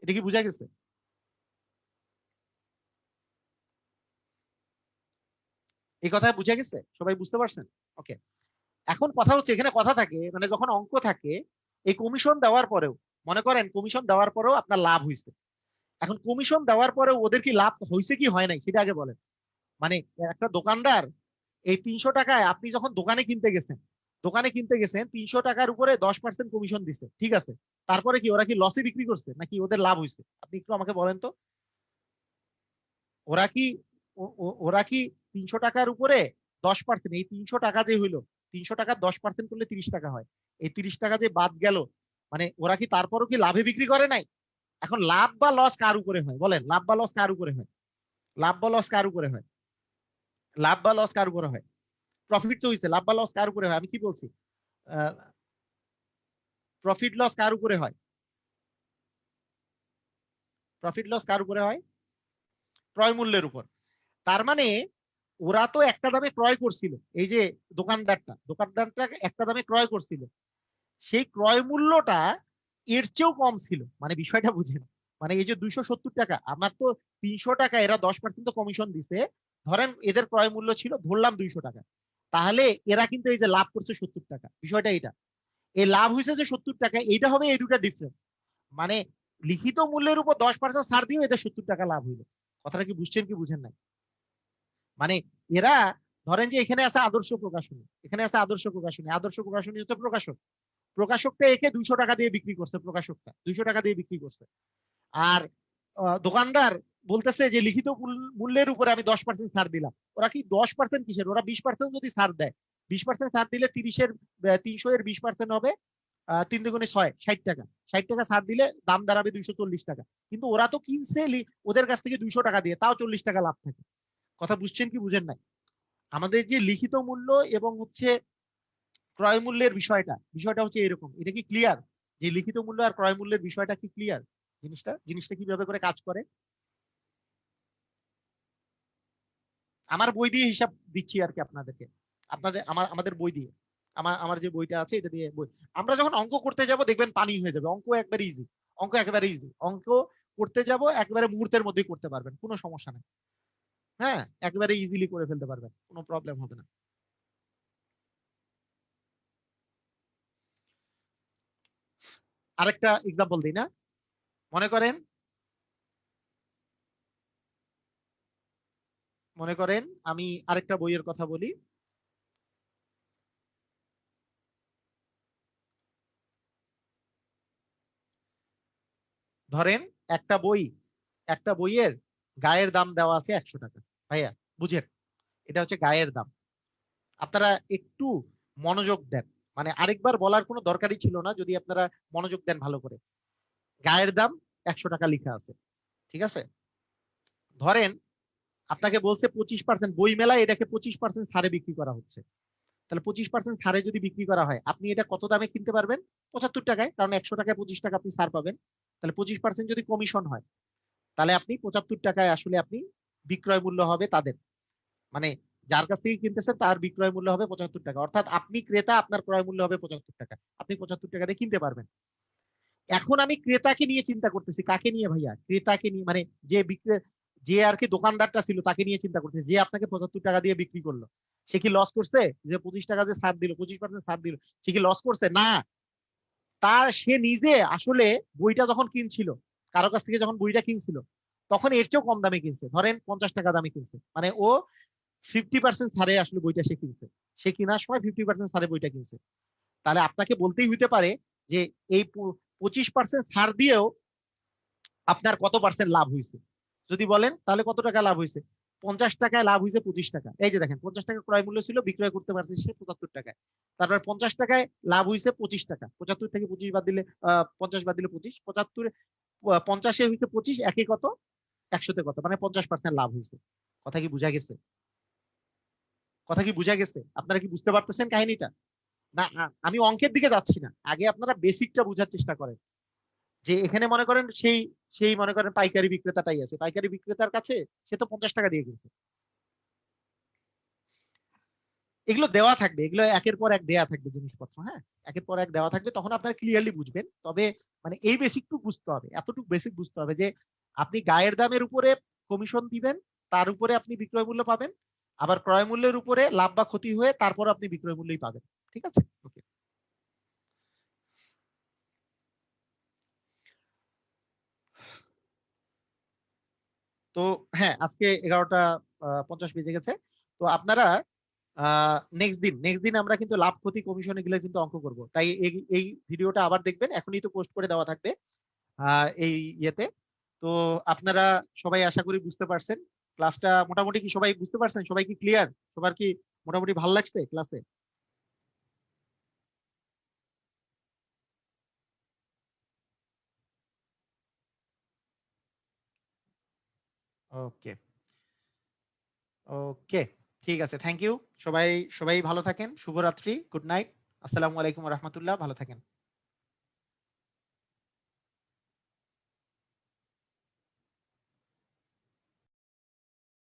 এটা কি বোঝা গেছে? এই কথা বুঝা গেছে? সবাই বুঝতে পারছেন? ওকে। এখন কথা হচ্ছে, এখানে কথা থাকে, মানে যখন অঙ্ক থাকে, এই কমিশন দেওয়ার পরেও, মনে করেন কমিশন দেওয়ার পরেও আপনার লাভ হয়েছে। এখন কমিশন দেওয়ার পরেও ওদের কি লাভ হয়েছে কি হয় নাই সেটা আগে বলেন। মানে একটা দোকানদার এই 300 টাকায়, আপনি যখন দোকানে কিনতে গেছেন 300 টাকার উপরে 10% কমিশন দিছে, ঠিক আছে। তারপরে কি ওরা কি লসে বিক্রি করছে নাকি ওদের লাভ হয়েছে? আপনি একটু আমাকে বলেন তো। ওরা কি ওরা কি 300 টাকার উপরে 10%, এই 300 টাকা যে হইলো, 300 টাকা 10% করলে 30 টাকা হয়, এই 30 টাকা যে বাদ গেল, মানে ওরা কি তারপরও কি লাভে বিক্রি করে নাই? এখন লাভ বা লস কার উপরে হয় বলেন? লাভ বা লস কার উপরে হয়? লাভ বা লস কার উপরে হয়? লাভ বা লস কার উপরে হয়? প্রফিট তো হইছে, লাভ বা লস কার উপরে হয়? আমি কি বলছি? প্রফিট লস কার উপরে হয়? প্রফিট লস কার উপরে হয়? ক্রয় মূল্যের উপর। তার মানে ওরা তো একটা দামে ক্রয় করছিল, এই যে দোকানদারটা একটা দামে ক্রয় করছিল, সেই ক্রয় মূল্যটা এর চেয়েও কম ছিল। মানে বিষয়টা বুঝেন, মানে এই যে 270 টাকা, আমার তো 300 টাকা, এরা 10% কমিশন দিছে, ধরেন এদের ক্রয় মূল্য ছিল ধরলাম 200 টাকা, তাহলে এরা কিন্তু এই যে লাভ করছে 70 টাকা। বিষয়টা এটা, এই লাভ হয়েছে যে 70 টাকা, এইটা হবে এই দুটা ডিফারেন্স। মানে লিখিত মূল্যের উপর 10% ছাড় দিয়ে এদের 70 টাকা লাভ হইলো। কথাটা কি বুঝছেন কি বুঝেন নাই? মানে এরা, ধরেন যে এখানে আছে আদর্শ প্রকাশনী, এখানে আছে আদর্শ প্রকাশনী, আদর্শ প্রকাশনী হচ্ছে প্রকাশক, প্রকাশকটা একে 200 টাকা দিয়ে বিক্রি করছে, প্রকাশকটা 200 টাকা দিয়ে বিক্রি করছে। আর দোকানদার বলতেছে যে লিখিত মূল্যের উপরে আমি 10% ছাড় দিলাম। ওরা কি 10% কিসের, ওরা 20% যদি ছাড় দেয়, 20% ছাড় দিলে 300 এর 20% হবে 3 দুগুণে 6, 60 টাকা। 60 টাকা ছাড় দিলে দাম দাঁড়াবে 240 টাকা। কিন্তু ওরা তো কিনছে ওদের কাছ থেকে 200 টাকা দিয়ে, তাও 40 টাকা লাভ থাকে। কথা বুঝছেন কি বুঝেন নাই? আমাদের যে লিখিত মূল্য এবং হচ্ছে ক্রয় মূল্যের বিষয়টা হচ্ছে এরকম। এটা কি ক্লিয়ার যে লিখিত মূল্য আর ক্রয় মূল্যের বিষয়টা কি ক্লিয়ার? জিনিসটা কিভাবে করে কাজ করে? আমার বই দিয়ে হিসাব দিচ্ছি আর কি আপনাদেরকে, আমাদের বই দিয়ে, আমার যে বইটা আছে এটা দিয়ে বই। আমরা যখন অঙ্ক করতে যাব দেখবেন পানি হয়ে যাবে। অঙ্ক একবারে ইজি, অঙ্ক করতে যাব একেবারে মুহূর্তের মধ্যেই করতে পারবেন, কোনো সমস্যা নেই। হ্যাঁ, একেবারে ইজিলি করে ফেলতে পারবেন, কোনো প্রবলেম হবে না। আরেকটা এক্সাম্পল দিই না, মনে করেন আমি আরেকটা বইয়ের কথা বলি। ধরেন একটা বইয়ের গায়ের দাম দেওয়া আছে 100 টাকা। ভাইয়া বুঝেন, এটা হচ্ছে গায়ের দাম। আপনারা একটু মনোযোগ দেন, মানে আরেকবার বলার কোনো দরকারই ছিল না যদি আপনারা মনোযোগ দেন ভালো করে। গায়ের দাম 100 টাকা লেখা আছে, ঠিক আছে। ধরেন আপনাকে বলছে 25%, বই মেলায় এটাকে 25% ছাড়ে বিক্রি করা হচ্ছে। তাহলে 25% ছাড়ে যদি বিক্রি করা হয়, আপনি এটা কত দামে কিনতে পারবেন? 75 টাকায়, কারণ 100 টাকায় 25 টাকা আপনি ছাড় পাবেন। তাহলে 25% যদি কমিশন হয়, তাহলে আপনি 75 টাকায় আসলে আপনি বিক্রয় মূল্য হবে তাদের, মানে যার কাছ থেকে কিনতেছেন তার বিক্রয় মূল্য হবে 75 টাকা, অর্থাৎ আপনি ক্রেতা, আপনার ক্রয় মূল্য হবে 75 টাকা, আপনি 75 টাকা দিয়ে কিনতে পারবেন। এখন আমি ক্রেতাকে নিয়ে চিন্তা করতেছি, কাকে নিয়ে ভাইয়া? ক্রেতাকে নিয়ে, মানে যে আর কি দোকানদারটা ছিল তাকে নিয়ে চিন্তা করতেছি, যে আপনাকে 75 টাকা দিয়ে বিক্রি করলো, সে কি লস করছে? যে 25 টাকা যে ছাড় দিল, 25% ছাড় দিল, সে কি লস করছে? না। সে নিজে আসলে বইটা যখন কিনছিল, কারো কাছ থেকে যখন বইটা কিনছিল, তখন এর চেয়েও কম দামে কিনছে, ধরেন 50 টাকা দামে কিনছে, মানে ও 50% ছাড়ে আসলে বইটা সে কিনছে, সে কেনার সময় 50% ছাড়ে বইটা কিনছে। তাহলে আপনাকে বলতেই হইতে পারে যে এই 25% ছাড় দিয়েও আপনার কত পার্সেন্ট লাভ হয়েছে? যদি বলেন তাহলে কত টাকা লাভ হয়েছে? 50 টাকায় লাভ হয়েছে 25 টাকা। এই যে দেখেন, 50 টাকা ক্রয় মূল্য ছিল, বিক্রয় করতে পারছে সে 75 টাকায়। তারপর 50 টাকায় লাভ হয়েছে 25 টাকা, 75 থেকে 25 বাদ দিলে 50 বাদ দিলে 25, 75 50-এ হয়েছে 25, একে কত, 100-তে কত, মানে 50% লাভ হয়েছে। কথা কি বোঝা গেছে? কথা কি বোঝা গেছে? আপনারা কি বুঝতে পারতেছেন কাহিনীটা? না আমি অঙ্কের দিকে যাচ্ছি না, আগে আপনারা বেসিকটা বোঝার চেষ্টা করেন। যে এখানে মনে করেন সেই সেই মনে করেন পাইকারি বিক্রেতাটাই আছে, পাইকারি বিক্রেতার কাছে সে তো 50 টাকা দিয়ে কিনছে। এগুলো দেওয়া থাকবে, এগুলো একের পর এক দেয়া থাকবে জিনিসপত্র, হ্যাঁ একের পর এক দেওয়া থাকবে, তখন আপনারা ক্লিয়ারলি বুঝবেন। তবে মানে এই বেসিকটুকু বুঝতে হবে, এতটুকু বেসিক বুঝতে হবে যে আপনি গায়ের দামের উপরে কমিশন দিবেন, তার উপরে আপনি বিক্রয় মূল্য পাবেন, আবার ক্রয় মূল্যের উপরে লাভ বা ক্ষতি হয়ে তারপর আপনি বিক্রয় মূল্যই পাবেন। ঠিক আছে, ওকে। তো হ্যাঁ, আজকে 11টা 50 বেজে গেছে। তো আপনারা নেক্সট দিন আমরা কিন্তু লাভ ক্ষতি কমিশন এগুলো কিন্তু অঙ্ক করব, তাই এই ভিডিওটা আবার দেখবেন, এখনই তো পোস্ট করে দেওয়া থাকবে এই ইয়েতে। তো আপনারা সবাই আশা করি বুঝতে পারছেন ক্লাসটা মোটামুটি, কি সবাই বুঝতে পারছেন? সবাই কি ক্লিয়ার? সবার কি মোটামুটি ভালো লাগছে ক্লাসে? ওকে, ওকে, ঠিক আছে, থ্যাংক ইউ। সবাই সবাই ভালো থাকেন, শুভরাত্রি, গুড নাইট, আসসালামু আলাইকুম রহমতুল্লাহ, ভালো থাকেন।